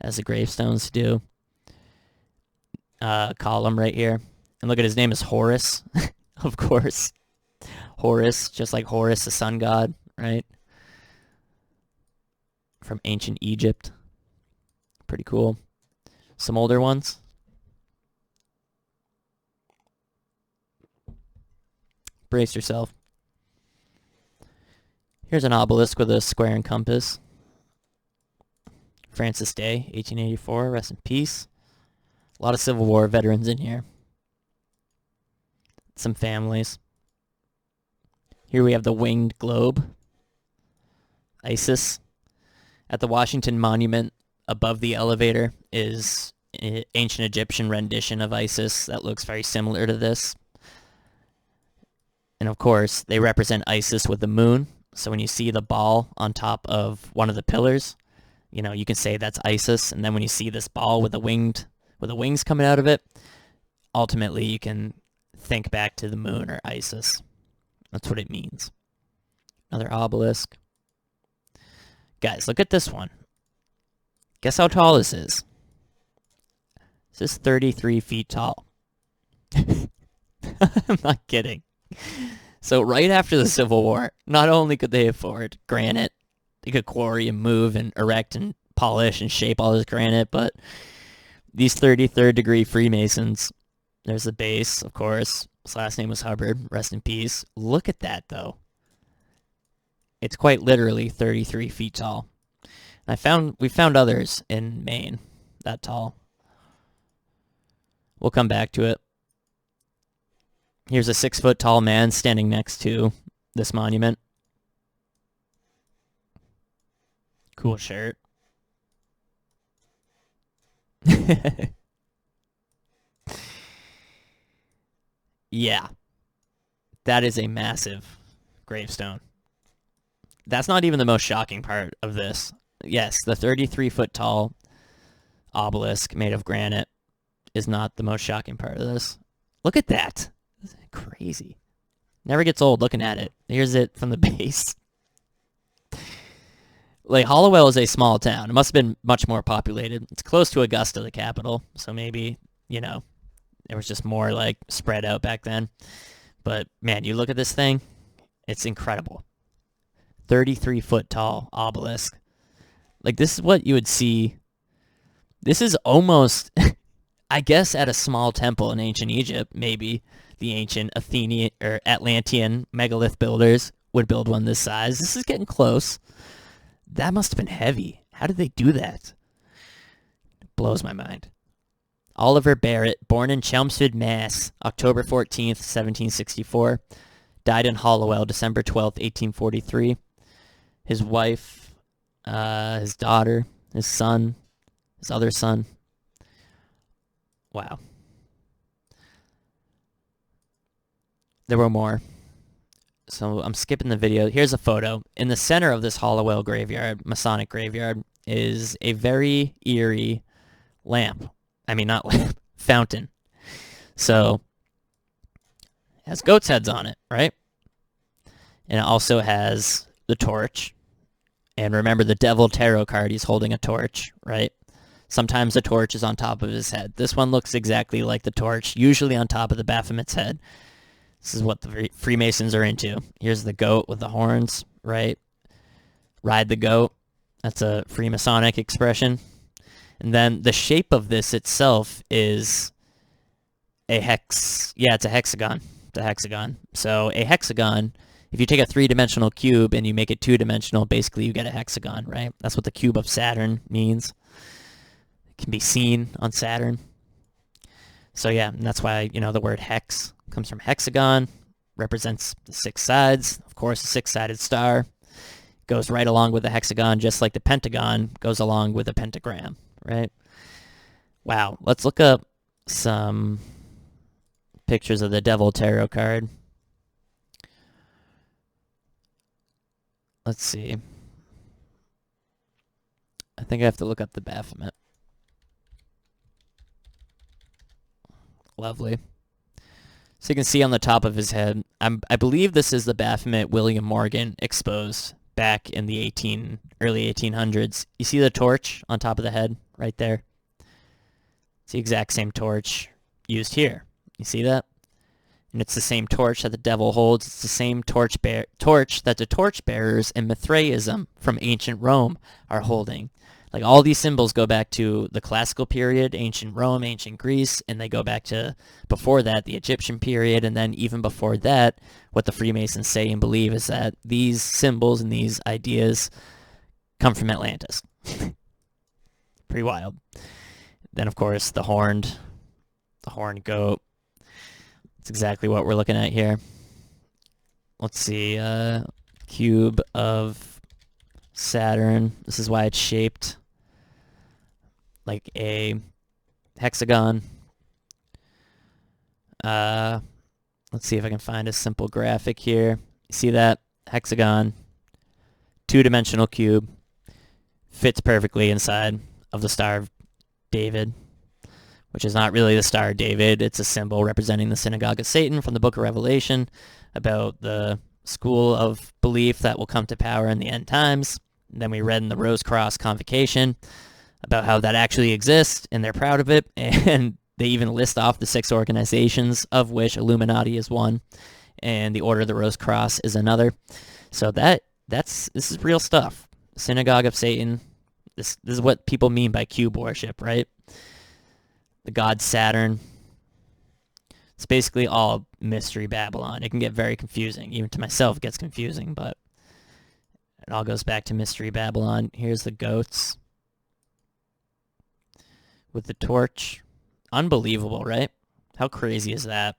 as the gravestones do. Column right here. And look at his name is Horus. Of course. Horus, just like Horus, the sun god, right? from ancient Egypt. Pretty cool. Some older ones. Brace yourself. Here's an obelisk with a square and compass. Francis Day, 1884, rest in peace. A lot of Civil War veterans in here. Some families. Here we have the winged globe. ISIS. At the Washington Monument, above the elevator, is an ancient Egyptian rendition of Isis that looks very similar to this. And of course, they represent Isis with the moon. So when you see the ball on top of one of the pillars, you know, you can say that's Isis. And then when you see this ball with the wings coming out of it, ultimately you can think back to the moon or Isis. That's what it means. Another obelisk. Guys, look at this one. Guess how tall this is? This is 33 feet tall. I'm not kidding. So right after the Civil War, not only could they afford granite, they could quarry and move and erect and polish and shape all this granite, but these 33rd degree Freemasons, there's the base, of course. His last name was Hubbard, rest in peace. Look at that, though. It's quite literally 33 feet tall. We found others in Maine that tall. We'll come back to it. Here's a 6-foot tall man standing next to this monument. Cool shirt. Yeah. That is a massive gravestone. That's not even the most shocking part of this. Yes, the 33-foot tall obelisk made of granite is not the most shocking part of this. Look at that. That's crazy. Never gets old looking at it. Here's it from the base. Like, Hollowell is a small town. It must have been much more populated. It's close to Augusta, the capital. So maybe, you know, there was just more, like, spread out back then. But, man, you look at this thing. It's incredible. 33-foot tall obelisk. Like, this is what you would see. This is almost, I guess, at a small temple in ancient Egypt. Maybe the ancient Athenian or Atlantean megalith builders would build one this size. This is getting close. That must have been heavy. How did they do that? It blows my mind. Oliver Barrett, born in Chelmsford, Mass., October 14th, 1764. Died in Hollowell, December 12th, 1843. His wife, his daughter, his son, his other son. Wow. There were more. So I'm skipping the video. Here's a photo. In the center of this Hollowell graveyard, Masonic graveyard, is a very eerie lamp. I mean, not lamp, fountain. So, it has goat's heads on it, right? And it also has the torch. And remember the devil tarot card, he's holding a torch, right? Sometimes the torch is on top of his head. This one looks exactly like the torch, usually on top of the Baphomet's head. This is what the Freemasons are into. Here's the goat with the horns, right? Ride the goat. That's a Freemasonic expression. And then the shape of this itself is a hex. Yeah, it's a hexagon. It's a hexagon. So a hexagon, if you take a 3-dimensional cube and you make it 2-dimensional, basically you get a hexagon, right? That's what the cube of Saturn means. It can be seen on Saturn. So yeah, and that's why, you know, the word hex comes from hexagon, represents the 6 sides. Of course, a 6-sided star goes right along with the hexagon, just like the pentagon goes along with a pentagram, right? Wow, let's look up some pictures of the Devil Tarot card. Let's see. I think I have to look up the Baphomet. Lovely. So you can see on the top of his head, I believe this is the Baphomet William Morgan exposed back in the early 1800s. You see the torch on top of the head right there? It's the exact same torch used here. You see that? And it's the same torch that the devil holds. It's the same torch that the torchbearers in Mithraism from ancient Rome are holding. Like, all these symbols go back to the classical period, ancient Rome, ancient Greece, and they go back to, before that, the Egyptian period, and then even before that, what the Freemasons say and believe is that these symbols and these ideas come from Atlantis. Pretty wild. Then, of course, the horned goat. That's exactly what we're looking at here. Let's see, cube of Saturn. This is why it's shaped like a hexagon. Let's see if I can find a simple graphic here. You see that? Hexagon, two-dimensional cube, fits perfectly inside of the Star of David, which is not really the Star of David. It's a symbol representing the synagogue of Satan from the book of Revelation, about the school of belief that will come to power in the end times. And then we read in the Rose Cross Convocation about how that actually exists, and they're proud of it, and they even list off the 6 organizations, of which Illuminati is one, and the Order of the Rose Cross is another. So this is real stuff. Synagogue of Satan. This is what people mean by cube worship, right? The god Saturn. It's basically all Mystery Babylon. It can get very confusing. Even to myself, it gets confusing, but it all goes back to Mystery Babylon. Here's the goats with the torch. Unbelievable, right? How crazy is that?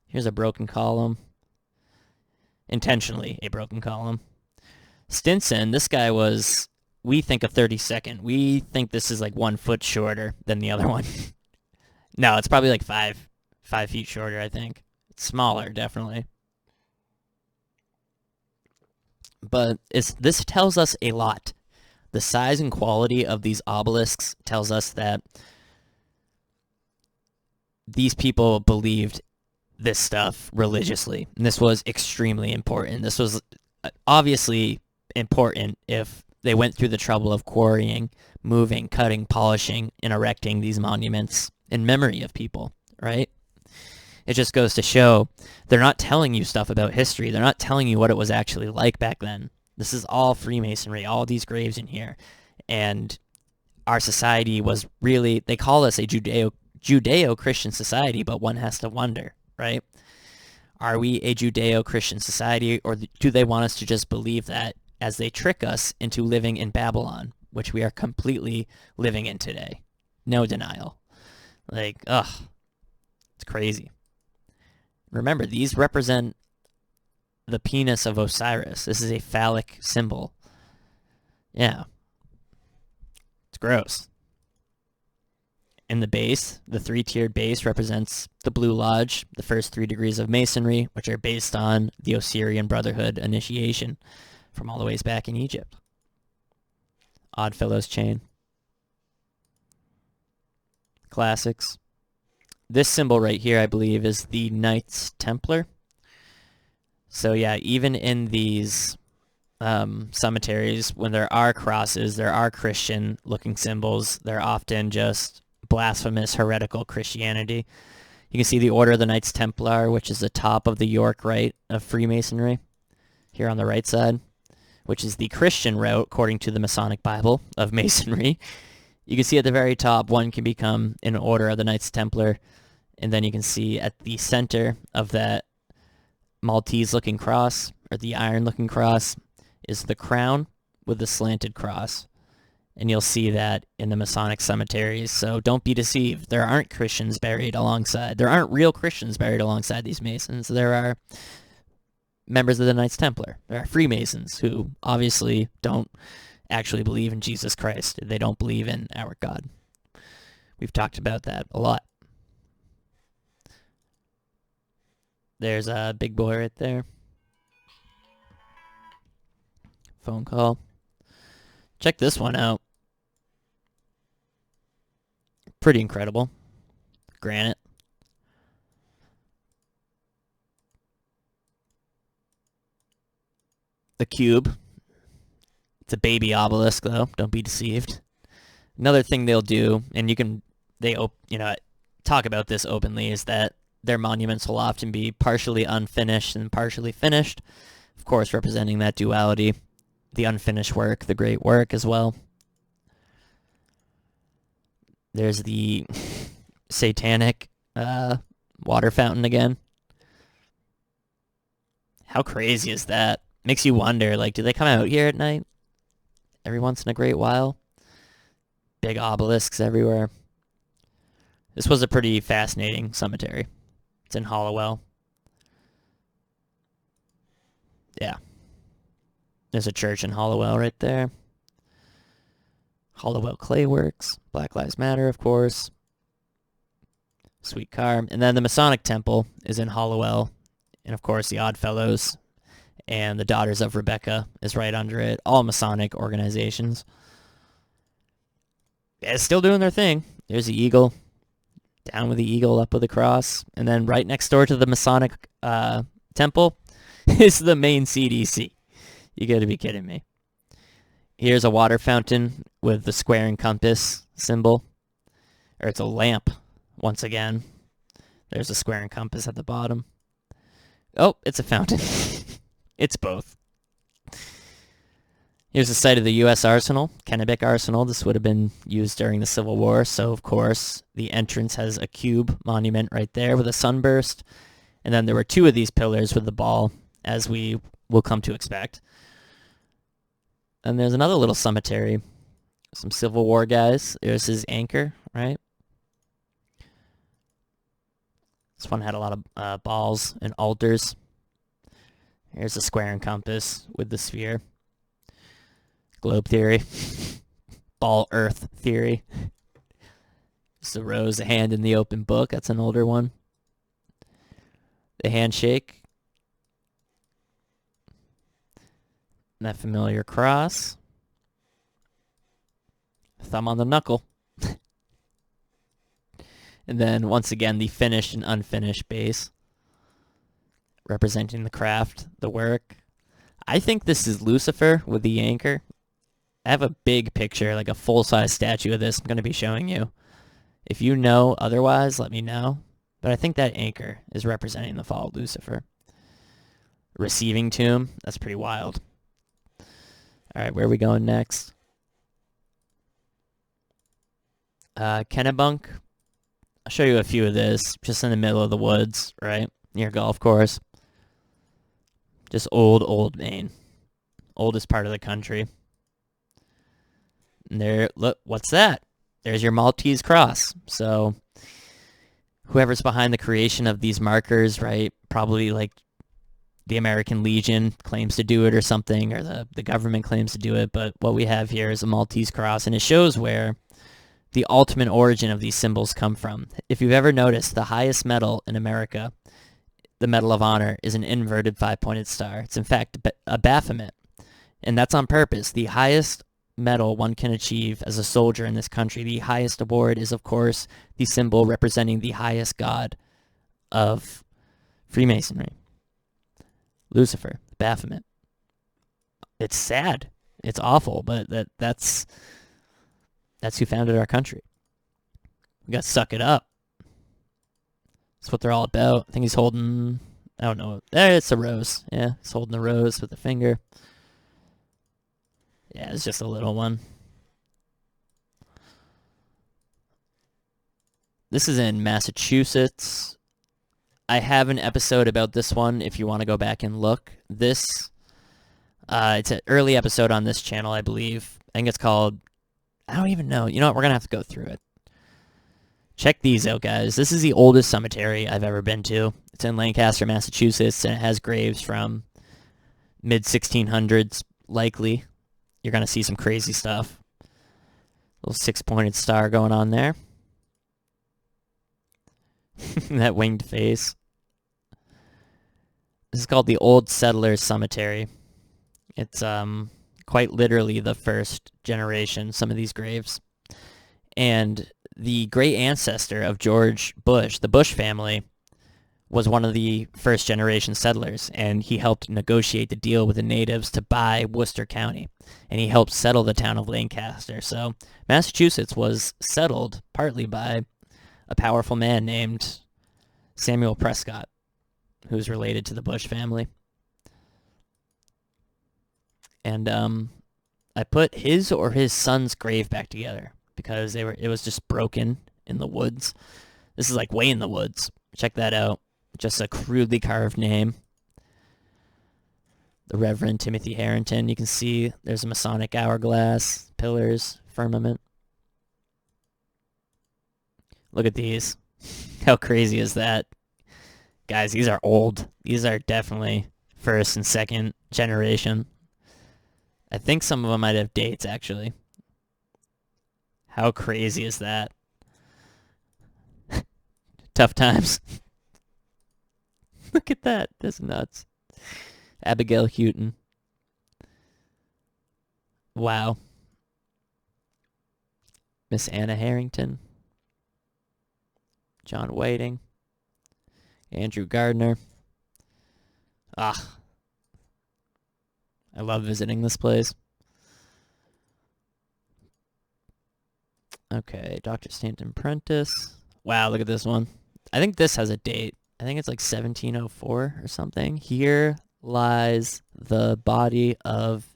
Here's a broken column. Intentionally a broken column. Stinson, this guy was, we think, a 32nd. We think this is like 1 foot shorter than the other one. No, it's probably like 5 feet shorter, I think. It's smaller, definitely. But this tells us a lot. The size and quality of these obelisks tells us that these people believed this stuff religiously. And this was extremely important. This was obviously important if they went through the trouble of quarrying, moving, cutting, polishing, and erecting these monuments in memory of people, right? It just goes to show they're not telling you stuff about history. They're not telling you what it was actually like back then. This is all Freemasonry, all these graves in here. And our society was really, they call us a Judeo-Christian society, but one has to wonder, right? Are we a Judeo-Christian society, or do they want us to just believe that as they trick us into living in Babylon, which we are completely living in today? No denial. Like, it's crazy. Remember, these represent the penis of Osiris. This is a phallic symbol. Yeah. It's gross. In the base, the 3-tiered base represents the Blue Lodge, the first 3 degrees of Masonry, which are based on the Osirian Brotherhood initiation from all the ways back in Egypt. Oddfellows chain. Classics. This symbol right here, I believe, is the Knights Templar. So yeah, even in these cemeteries, when there are crosses, there are Christian-looking symbols. They're often just blasphemous, heretical Christianity. You can see the Order of the Knights Templar, which is the top of the York Rite of Freemasonry, here on the right side, which is the Christian route, according to the Masonic Bible of Masonry. You can see at the very top, one can become an Order of the Knights Templar, and then you can see at the center of that Maltese-looking cross, or the iron-looking cross, is the crown with the slanted cross. And you'll see that in the Masonic cemeteries, so don't be deceived. There aren't Christians buried alongside. There aren't real Christians buried alongside these Masons. There are members of the Knights Templar. There are Freemasons who obviously don't actually believe in Jesus Christ. They don't believe in our God. We've talked about that a lot. There's a big boy right there. Phone call. Check this one out. Pretty incredible. Granite. The cube. It's a baby obelisk, though. Don't be deceived. Another thing they'll do, and they talk about this openly, is that their monuments will often be partially unfinished and partially finished, of course representing that duality, the unfinished work, the great work as well. There's the satanic water fountain again. How crazy is that? Makes you wonder, like, do they come out here at night every once in a great while? Big obelisks everywhere. This was a pretty fascinating cemetery. It's in Hollowell. Yeah. There's a church in Hollowell right there. Hollowell Clay Works. Black Lives Matter, of course. Sweet car. And then the Masonic Temple is in Hollowell. And, of course, the Odd Fellows and the Daughters of Rebecca is right under it. All Masonic organizations. Yeah, still doing their thing. There's the eagle. Down with the eagle, up with the cross. And then right next door to the Masonic Temple is the Maine CDC. You gotta be kidding me. Here's a water fountain with the square and compass symbol. Or it's a lamp, once again. There's a square and compass at the bottom. Oh, it's a fountain. It's both. Here's the site of the U.S. Arsenal, Kennebec Arsenal. This would have been used during the Civil War, so of course the entrance has a cube monument right there with a sunburst. And then there were two of these pillars with the ball, as we will come to expect. And there's another little cemetery. Some Civil War guys. There's his anchor, right? This one had a lot of balls and altars. Here's the square and compass with the sphere. Globe theory. Ball earth theory. Just a rose, a hand in the open book. That's an older one. The handshake. That familiar cross. Thumb on the knuckle. And then, once again, the finished and unfinished base. Representing the craft, the work. I think this is Lucifer with the anchor. I have a big picture, like a full-size statue of this I'm going to be showing you. If you know otherwise, let me know. But I think that anchor is representing the fall of Lucifer. Receiving tomb, that's pretty wild. Alright, where are we going next? Kennebunk. I'll show you a few of this, just in the middle of the woods, right? Near a golf course. Just old Maine. Oldest part of the country. And there, look, what's that? There's your Maltese cross. So, whoever's behind the creation of these markers, right? Probably like the American Legion claims to do it or something, or the government claims to do it. But what we have here is a Maltese cross, and it shows where the ultimate origin of these symbols come from. If you've ever noticed, the highest medal in America, the Medal of Honor, is an inverted five-pointed star. It's in fact a Baphomet. And that's on purpose. The highest medal one can achieve as a soldier in this country, the highest award, is of course the symbol representing the highest god of Freemasonry. Lucifer, Baphomet. It's sad. It's awful, but that's who founded our country. We got to suck it up. That's what they're all about. I think he's holding, I don't know. There, it's a rose. Yeah, he's holding the rose with the finger. Yeah, it's just a little one. This is in Massachusetts. I have an episode about this one if you want to go back and look. This, it's an early episode on this channel, I believe. I think it's called, I don't even know. You know what? We're going to have to go through it. Check these out, guys. This is the oldest cemetery I've ever been to. It's in Lancaster, Massachusetts, and it has graves from mid-1600s, likely. You're going to see some crazy stuff. Little six-pointed star going on there. That winged face. This is called the Old Settlers Cemetery. It's quite literally the first generation, some of these graves. And the great ancestor of George Bush, the Bush family, was one of the first generation settlers, and he helped negotiate the deal with the natives to buy Worcester County, and he helped settle the town of Lancaster. So Massachusetts was settled partly by a powerful man named Samuel Prescott, who's related to the Bush family. And I put his or his son's grave back together because it was just broken in the woods. This is like way in the woods. Check that out. Just a crudely carved name. The Reverend Timothy Harrington. You can see there's a Masonic hourglass, pillars, firmament. Look at these. How crazy is that? Guys, these are old. These are definitely first and second generation. I think some of them might have dates, actually. How crazy is that? Tough times. Look at that. That's nuts. Abigail Houghton. Wow. Miss Anna Harrington. John Whiting. Andrew Gardner. Ah. I love visiting this place. Okay, Dr. Stanton Prentice. Wow, look at this one. I think this has a date. I think it's like 1704 or something. Here lies the body of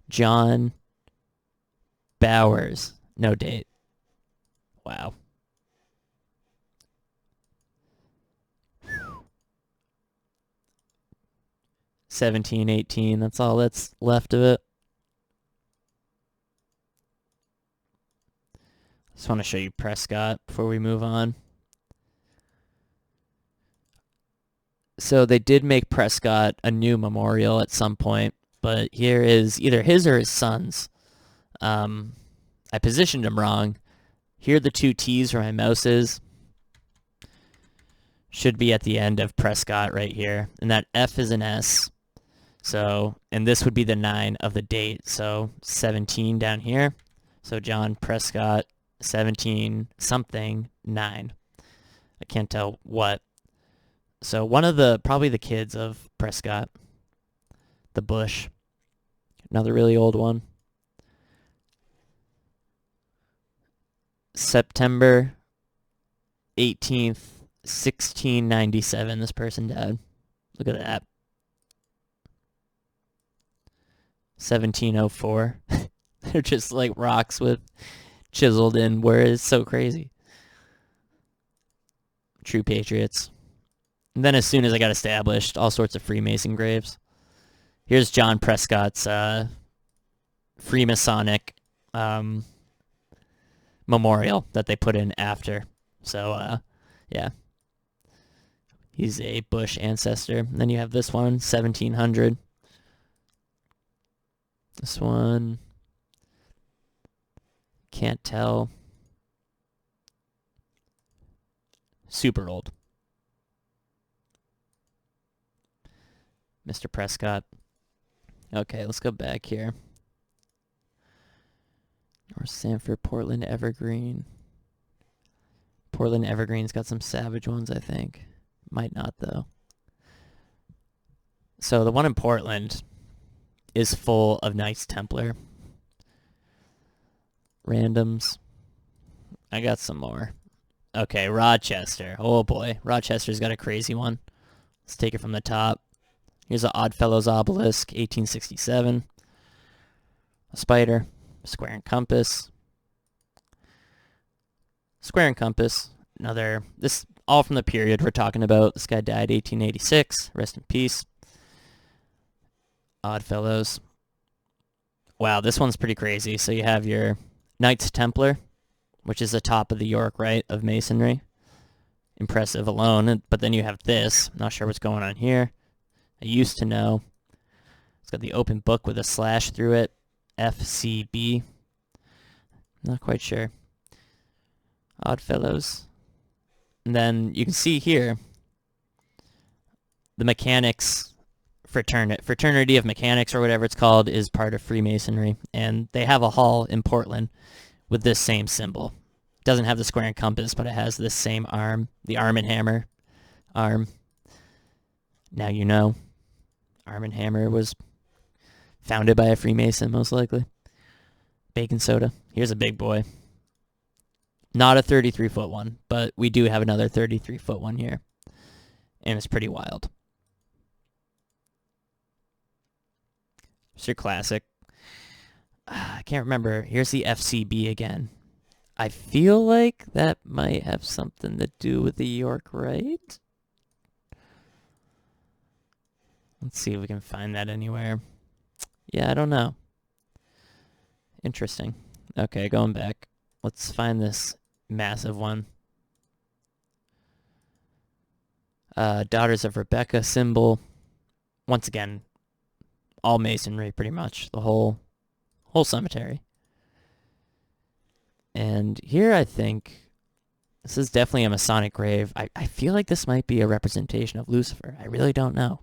John Bowers. No date. Wow. $1718. That's all that's left of it. Just want to show you Prescott before we move on. So they did make Prescott a new memorial at some point, but here is either his or his son's. I positioned him wrong. Here are the two T's where my mouse is. Should be at the end of Prescott right here. And that F is an S. So, and this would be the 9 of the date. So 17 down here. So John Prescott, 17 something 9. I can't tell what. So one of probably the kids of Prescott, the Bush, another really old one. September 18th, 1697, this person died. Look at that. 1704. They're just like rocks with chiseled in where it's so crazy. True patriots. And then as soon as I got established, all sorts of Freemason graves. Here's John Prescott's Freemasonic memorial that they put in after. So, yeah. He's a Bush ancestor. And then you have this one, 1700. This one, can't tell. Super old. Mr. Prescott. Okay, let's go back here. North Sanford, Portland, Evergreen. Portland, Evergreen's got some savage ones, I think. Might not, though. So the one in Portland is full of Knights Templar. Randoms. I got some more. Okay, Rochester. Oh boy, Rochester's got a crazy one. Let's take it from the top. Here's an Odd Fellows Obelisk, 1867. A spider, square and compass. Square and compass. Another, this all from the period we're talking about. This guy died 1886. Rest in peace. Odd Fellows. Wow, this one's pretty crazy. So you have your Knights Templar, which is the top of the York Rite of Masonry. Impressive alone. But then you have this. I'm not sure what's going on here. I used to know. It's got the open book with a slash through it. FCB. Not quite sure. Odd Fellows. And then you can see here the Mechanics Fraternity of Mechanics, or whatever it's called, is part of Freemasonry. And they have a hall in Portland with this same symbol. It doesn't have the square and compass, but it has this same arm. The Arm and Hammer arm. Now you know. Arm and Hammer was founded by a Freemason, most likely. Bacon soda. Here's a big boy. Not a 33-foot one, but we do have another 33-foot one here. And it's pretty wild. It's your classic. I can't remember. Here's the FCB again. I feel like that might have something to do with the York Rite. Let's see if we can find that anywhere. Yeah, I don't know. Interesting. Okay, going back. Let's find this massive one. Daughters of Rebecca symbol. Once again, all masonry pretty much. The whole cemetery. And here I think this is definitely a Masonic grave. I feel like this might be a representation of Lucifer. I really don't know.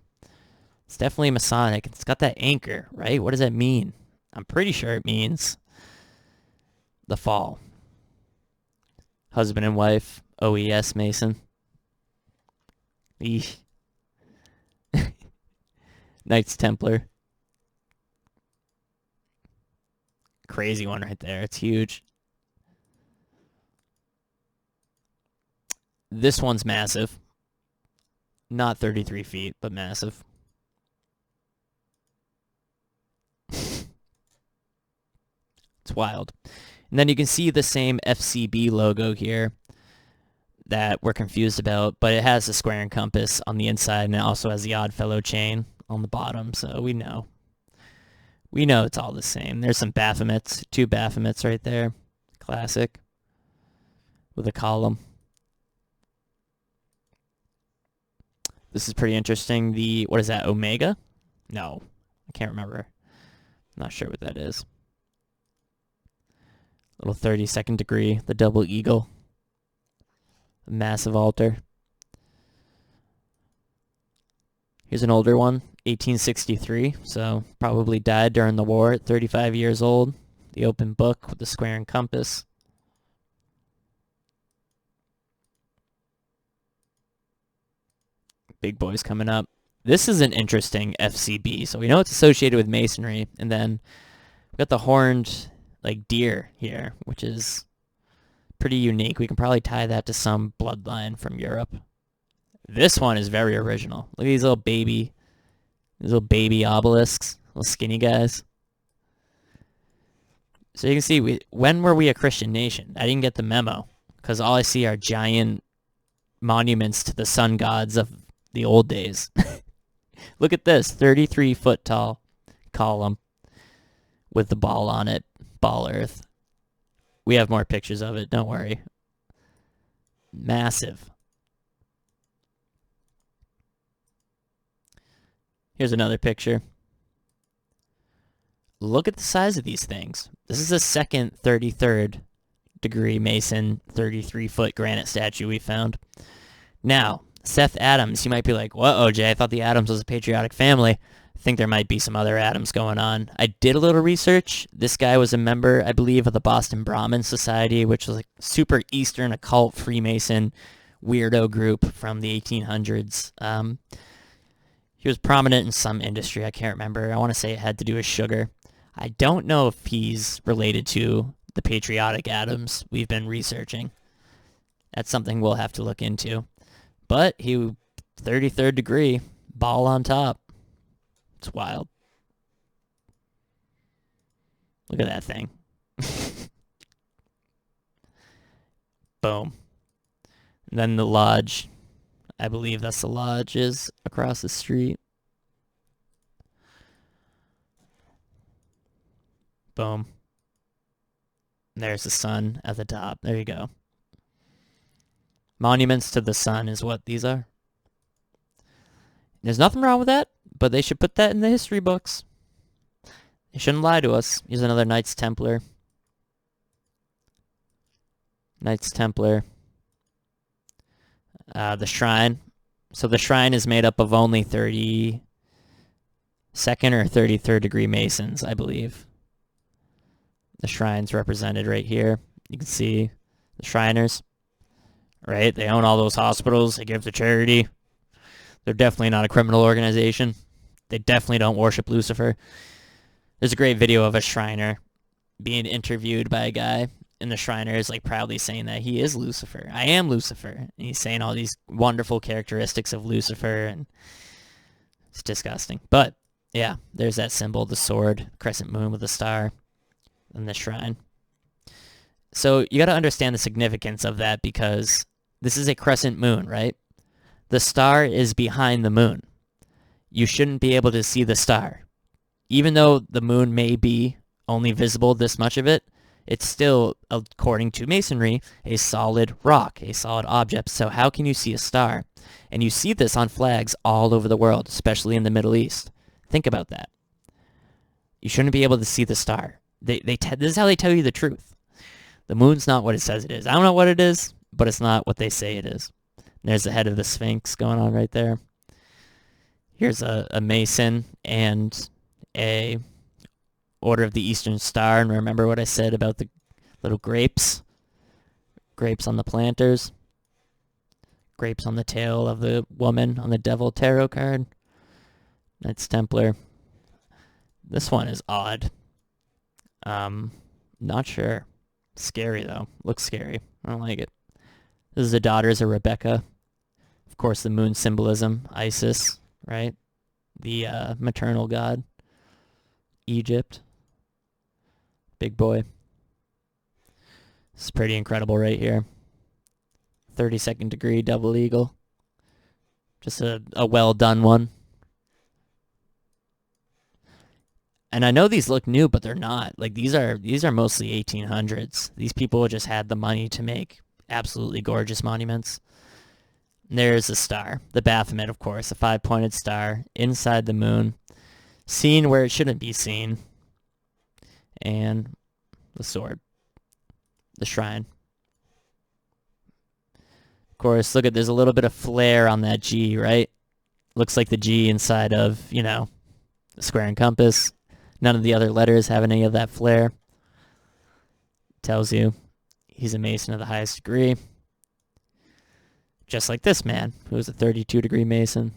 It's definitely Masonic. It's got that anchor, right? What does that mean? I'm pretty sure it means the fall. Husband and wife, OES Mason. Eesh. Knights Templar. Crazy one right there. It's huge. This one's massive. Not 33 feet, but massive. It's wild. And then you can see the same FCB logo here that we're confused about, but it has the square and compass on the inside, and it also has the Oddfellow chain on the bottom, so we know. We know it's all the same. There's some Baphomets, 2 Baphomets right there. Classic. With a column. This is pretty interesting. The, what is that, Omega? No, I can't remember. Not sure what that is. Little 32nd degree, the double eagle. A massive altar. Here's an older one, 1863, so probably died during the war at 35 years old. The open book with the square and compass. Big boys coming up. This is an interesting FCB, so we know it's associated with masonry, and then we've got the horned like deer here, which is pretty unique. We can probably tie that to some bloodline from Europe. This one is very original. Look at these little baby obelisks, little skinny guys. So you can see, when were we a Christian nation? I didn't get the memo, because all I see are giant monuments to the sun gods of the old days. Look at this, 33-foot tall column with the ball on it, ball earth. We have more pictures of it, don't worry. Massive. Here's another picture. Look at the size of these things. This is a second 33rd degree Mason 33-foot granite statue we found. Now, Seth Adams, you might be like, what, OJ? I thought the Adams was a patriotic family. I think there might be some other Adams going on. I did a little research. This guy was a member, I believe, of the Boston Brahmin Society, which was like super Eastern occult Freemason weirdo group from the 1800s. He was prominent in some industry. I can't remember. I want to say it had to do with sugar. I don't know if he's related to the patriotic Adams we've been researching. That's something we'll have to look into. But he, 33rd degree, ball on top. It's wild. Look at that thing. Boom. And then the lodge. I believe that's the lodge is across the street. Boom. And there's the sun at the top. There you go. Monuments to the sun is what these are. There's nothing wrong with that, but they should put that in the history books. They shouldn't lie to us. Here's another Knights Templar. Knights Templar. The shrine. So the shrine is made up of only 32nd or 33rd degree Masons, I believe. The shrine's represented right here. You can see the Shriners. Right? They own all those hospitals. They give to charity. They're definitely not a criminal organization. They definitely don't worship Lucifer. There's a great video of a Shriner being interviewed by a guy, and the Shriner is like proudly saying that he is Lucifer. I am Lucifer. And he's saying all these wonderful characteristics of Lucifer, and it's disgusting. But yeah, there's that symbol, the sword, crescent moon with a star, and the shrine. So you got to understand the significance of that, because this is a crescent moon, right? The star is behind the moon. You shouldn't be able to see the star. Even though the moon may be only visible this much of it, it's still, according to Masonry, a solid rock, a solid object. So how can you see a star? And you see this on flags all over the world, especially in the Middle East. Think about that. You shouldn't be able to see the star. This is how they tell you the truth. The moon's not what it says it is. I don't know what it is, but it's not what they say it is. And there's the head of the Sphinx going on right there. Here's a Mason and a Order of the Eastern Star. And remember what I said about the little grapes? Grapes on the planters. Grapes on the tail of the woman on the Devil Tarot card. Knights Templar. This one is odd. Not sure. Scary, though. Looks scary. I don't like it. This is the daughters of Rebecca. Of course, the moon symbolism. Isis, right? The maternal god. Egypt. Big boy. This is pretty incredible right here. 32nd degree double eagle. Just a well done one. And I know these look new, but they're not. Like these are mostly 1800s. These people just had the money to make absolutely gorgeous monuments. And there's the star, the Baphomet, of course, a 5-pointed star inside the moon, seen where it shouldn't be seen, and the sword, the shrine. Of course, look at, there's a little bit of flare on that G, right? Looks like the G inside of, the square and compass. None of the other letters have any of that flare. Tells you he's a Mason of the highest degree. Just like this man, who is a 32-degree Mason.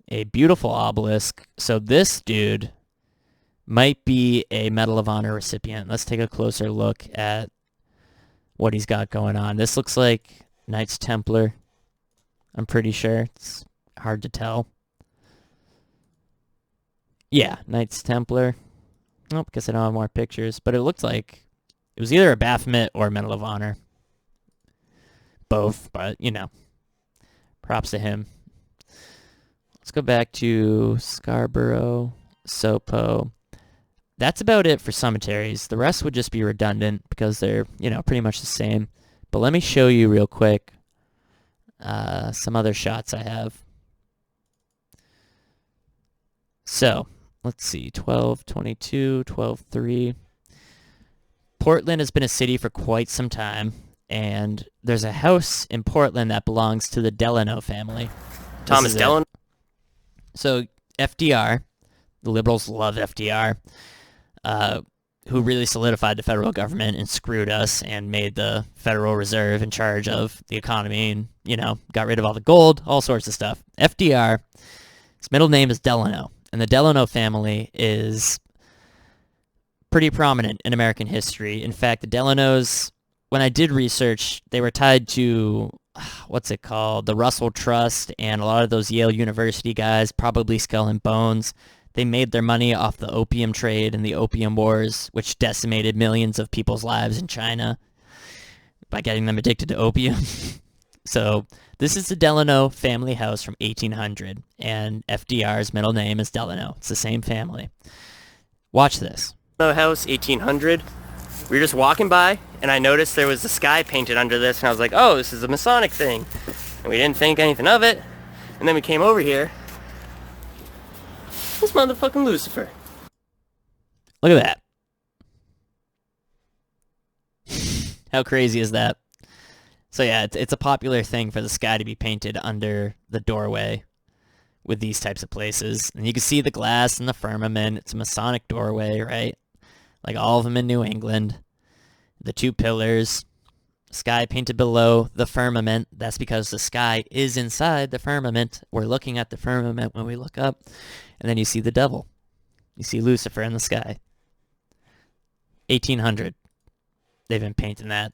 A beautiful obelisk. So this dude might be a Medal of Honor recipient. Let's take a closer look at what he's got going on. This looks like Knights Templar. I'm pretty sure. It's hard to tell. Yeah, Knights Templar. Oh, guess I don't have more pictures. But it looked like it was either a Baphomet or a Medal of Honor. Both, but, props to him. Let's go back to Scarborough, Sopo. That's about it for cemeteries. The rest would just be redundant because they're, pretty much the same. But let me show you real quick some other shots I have. So, let's see, 1222, 123. Portland has been a city for quite some time, and there's a house in Portland that belongs to the Delano family. Thomas Delano? So, FDR, the liberals love FDR, who really solidified the federal government and screwed us and made the Federal Reserve in charge of the economy and, got rid of all the gold, all sorts of stuff. FDR, his middle name is Delano. And the Delano family is pretty prominent in American history. In fact, the Delanos, when I did research, they were tied to, what's it called, the Russell Trust, and a lot of those Yale University guys, probably Skull and Bones. They made their money off the opium trade and the opium wars, which decimated millions of people's lives in China by getting them addicted to opium. So this is the Delano family house from 1800, and FDR's middle name is Delano. It's the same family. Watch this. House, 1800. We were just walking by, and I noticed there was the sky painted under this, and I was like, oh, this is a Masonic thing. And we didn't think anything of it. And then we came over here. This motherfucking Lucifer. Look at that. How crazy is that? So yeah, it's a popular thing for the sky to be painted under the doorway with these types of places. And you can see the glass and the firmament. It's a Masonic doorway, right? Like all of them in New England. The two pillars. Sky painted below the firmament. That's because the sky is inside the firmament. We're looking at the firmament when we look up. And then you see the devil. You see Lucifer in the sky. 1800. They've been painting that.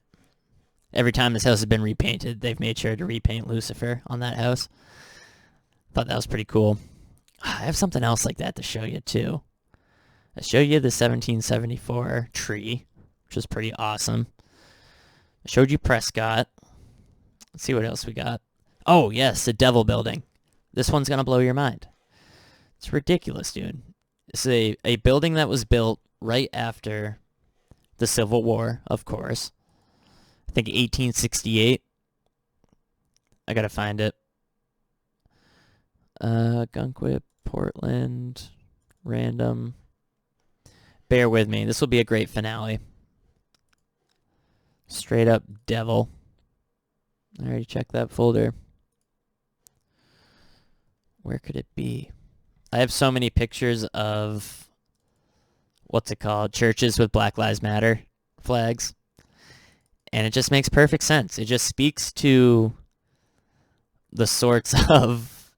Every time this house has been repainted, they've made sure to repaint Lucifer on that house. Thought that was pretty cool. I have something else like that to show you, too. I show you the 1774 tree, which is pretty awesome. I showed you Prescott. Let's see what else we got. Oh, yes, the Devil Building. This one's going to blow your mind. It's ridiculous, dude. It's a building that was built right after the Civil War, of course. I think 1868. I got to find it. Gunkwit, Portland, random. Bear with me. This will be a great finale. Straight up devil. I already checked that folder. Where could it be? I have so many pictures of, what's it called? Churches with Black Lives Matter flags. And it just makes perfect sense. It just speaks to the sorts of,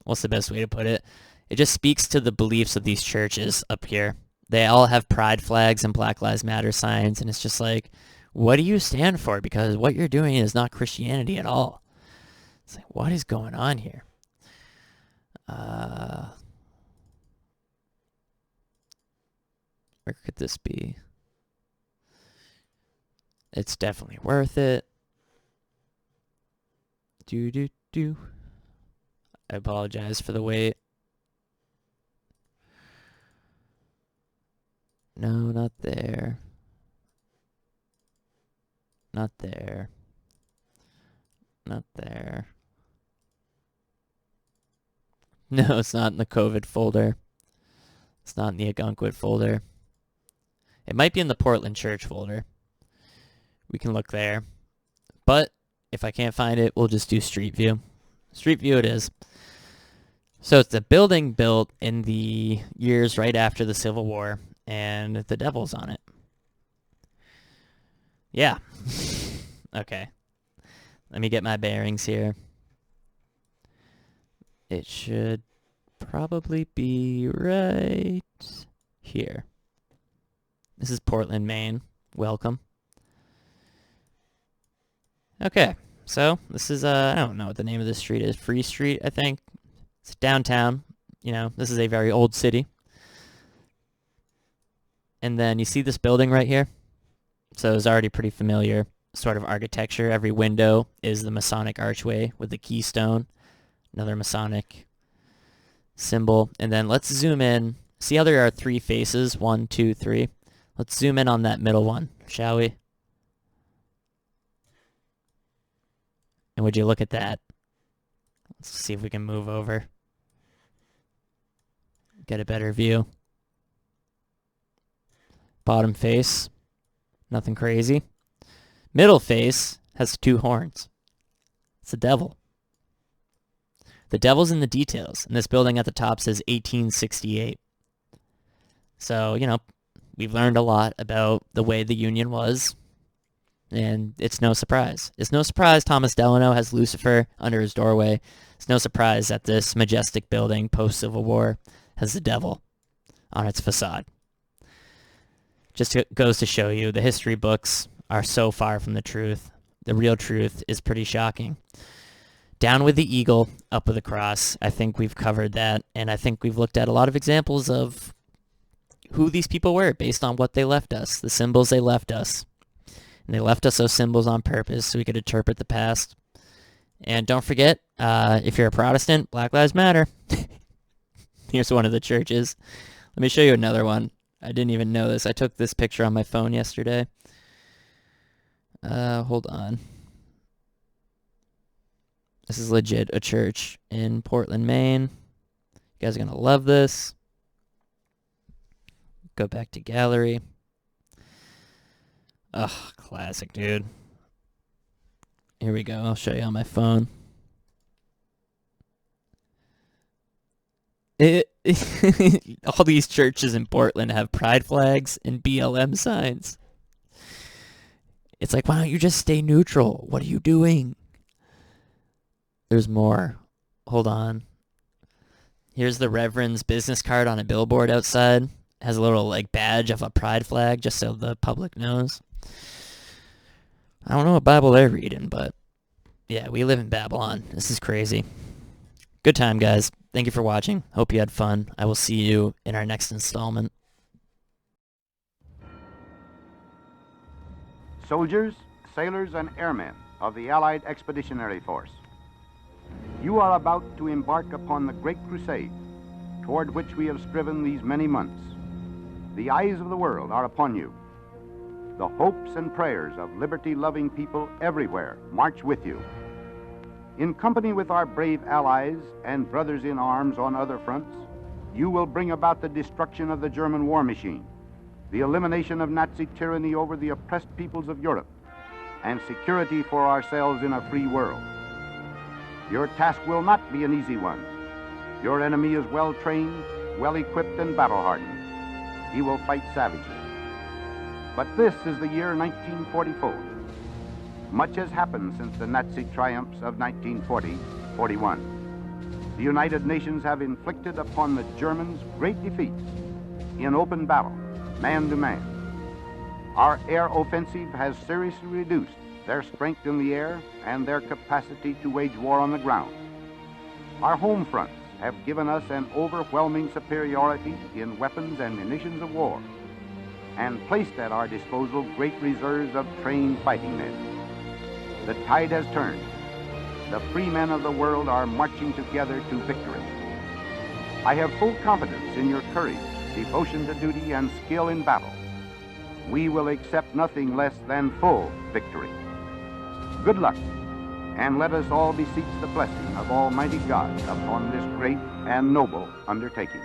what's the best way to put it? It just speaks to the beliefs of these churches up here. They all have pride flags and Black Lives Matter signs, and it's just like, what do you stand for? Because what you're doing is not Christianity at all. It's like, what is going on here? Where could this be? It's definitely worth it. I apologize for the wait. No, not there. Not there. Not there. No, it's not in the COVID folder. It's not in the Agunquit folder. It might be in the Portland Church folder. We can look there. But if I can't find it, we'll just do Street View. Street View it is. So it's a building built in the years right after the Civil War, and the devil's on it. Yeah. Okay. Let me get my bearings here. It should probably be right here. This is Portland, Maine. Welcome. Okay, so this is, I don't know what the name of this street is. Free Street, I think. It's downtown. You know, this is a very old city. And then you see this building right here? So it's already pretty familiar sort of architecture. Every window is the Masonic archway with the keystone. Another Masonic symbol. And then let's zoom in. See how there are three faces? 1, 2, 3. Let's zoom in on that middle one, shall we? And would you look at that? Let's see if we can move over. Get a better view. Bottom face, nothing crazy. Middle face has 2 horns. It's the devil. The devil's in the details. And this building at the top says 1868. So, you know, we've learned a lot about the way the Union was. And it's no surprise. It's no surprise Thomas Delano has Lucifer under his doorway. It's no surprise that this majestic building post-Civil War has the devil on its facade. Just goes to show you the history books are so far from the truth. The real truth is pretty shocking. Down with the eagle, up with the cross. I think we've covered that, and I think we've looked at a lot of examples of who these people were based on what they left us, the symbols they left us. And they left us those symbols on purpose so we could interpret the past. And don't forget, if you're a Protestant, Black Lives Matter. Here's one of the churches. Let me show you another one. I didn't even know this. I took this picture on my phone yesterday. Hold on. This is legit a church in Portland, Maine. You guys are going to love this. Go back to gallery. Ugh, classic, dude. Here we go. I'll show you on my phone. All these churches in Portland have pride flags and BLM signs. It's like, why don't you just stay neutral? What are you doing? There's more. Hold on. Here's the Reverend's business card on a billboard outside. has a little like badge of a pride flag just so the public knows. I don't know what Bible they're reading, but yeah, we live in Babylon. This is crazy. Good time, guys. Thank you for watching. Hope you had fun. I will see you in our next installment. Soldiers, sailors, and airmen of the Allied Expeditionary Force, you are about to embark upon the great crusade toward which we have striven these many months. The eyes of the world are upon you. The hopes and prayers of liberty-loving people everywhere march with you. In company with our brave allies and brothers in arms on other fronts, you will bring about the destruction of the German war machine, the elimination of Nazi tyranny over the oppressed peoples of Europe, and security for ourselves in a free world. Your task will not be an easy one. Your enemy is well-trained, well-equipped, and battle-hardened. He will fight savagely. But this is the year 1944. Much has happened since the Nazi triumphs of 1940-41. The United Nations have inflicted upon the Germans great defeats in open battle, man to man. Our air offensive has seriously reduced their strength in the air and their capacity to wage war on the ground. Our home fronts have given us an overwhelming superiority in weapons and munitions of war, and placed at our disposal great reserves of trained fighting men. The tide has turned. The free men of the world are marching together to victory. I have full confidence in your courage, devotion to duty, and skill in battle. We will accept nothing less than full victory. Good luck, and let us all beseech the blessing of Almighty God upon this great and noble undertaking.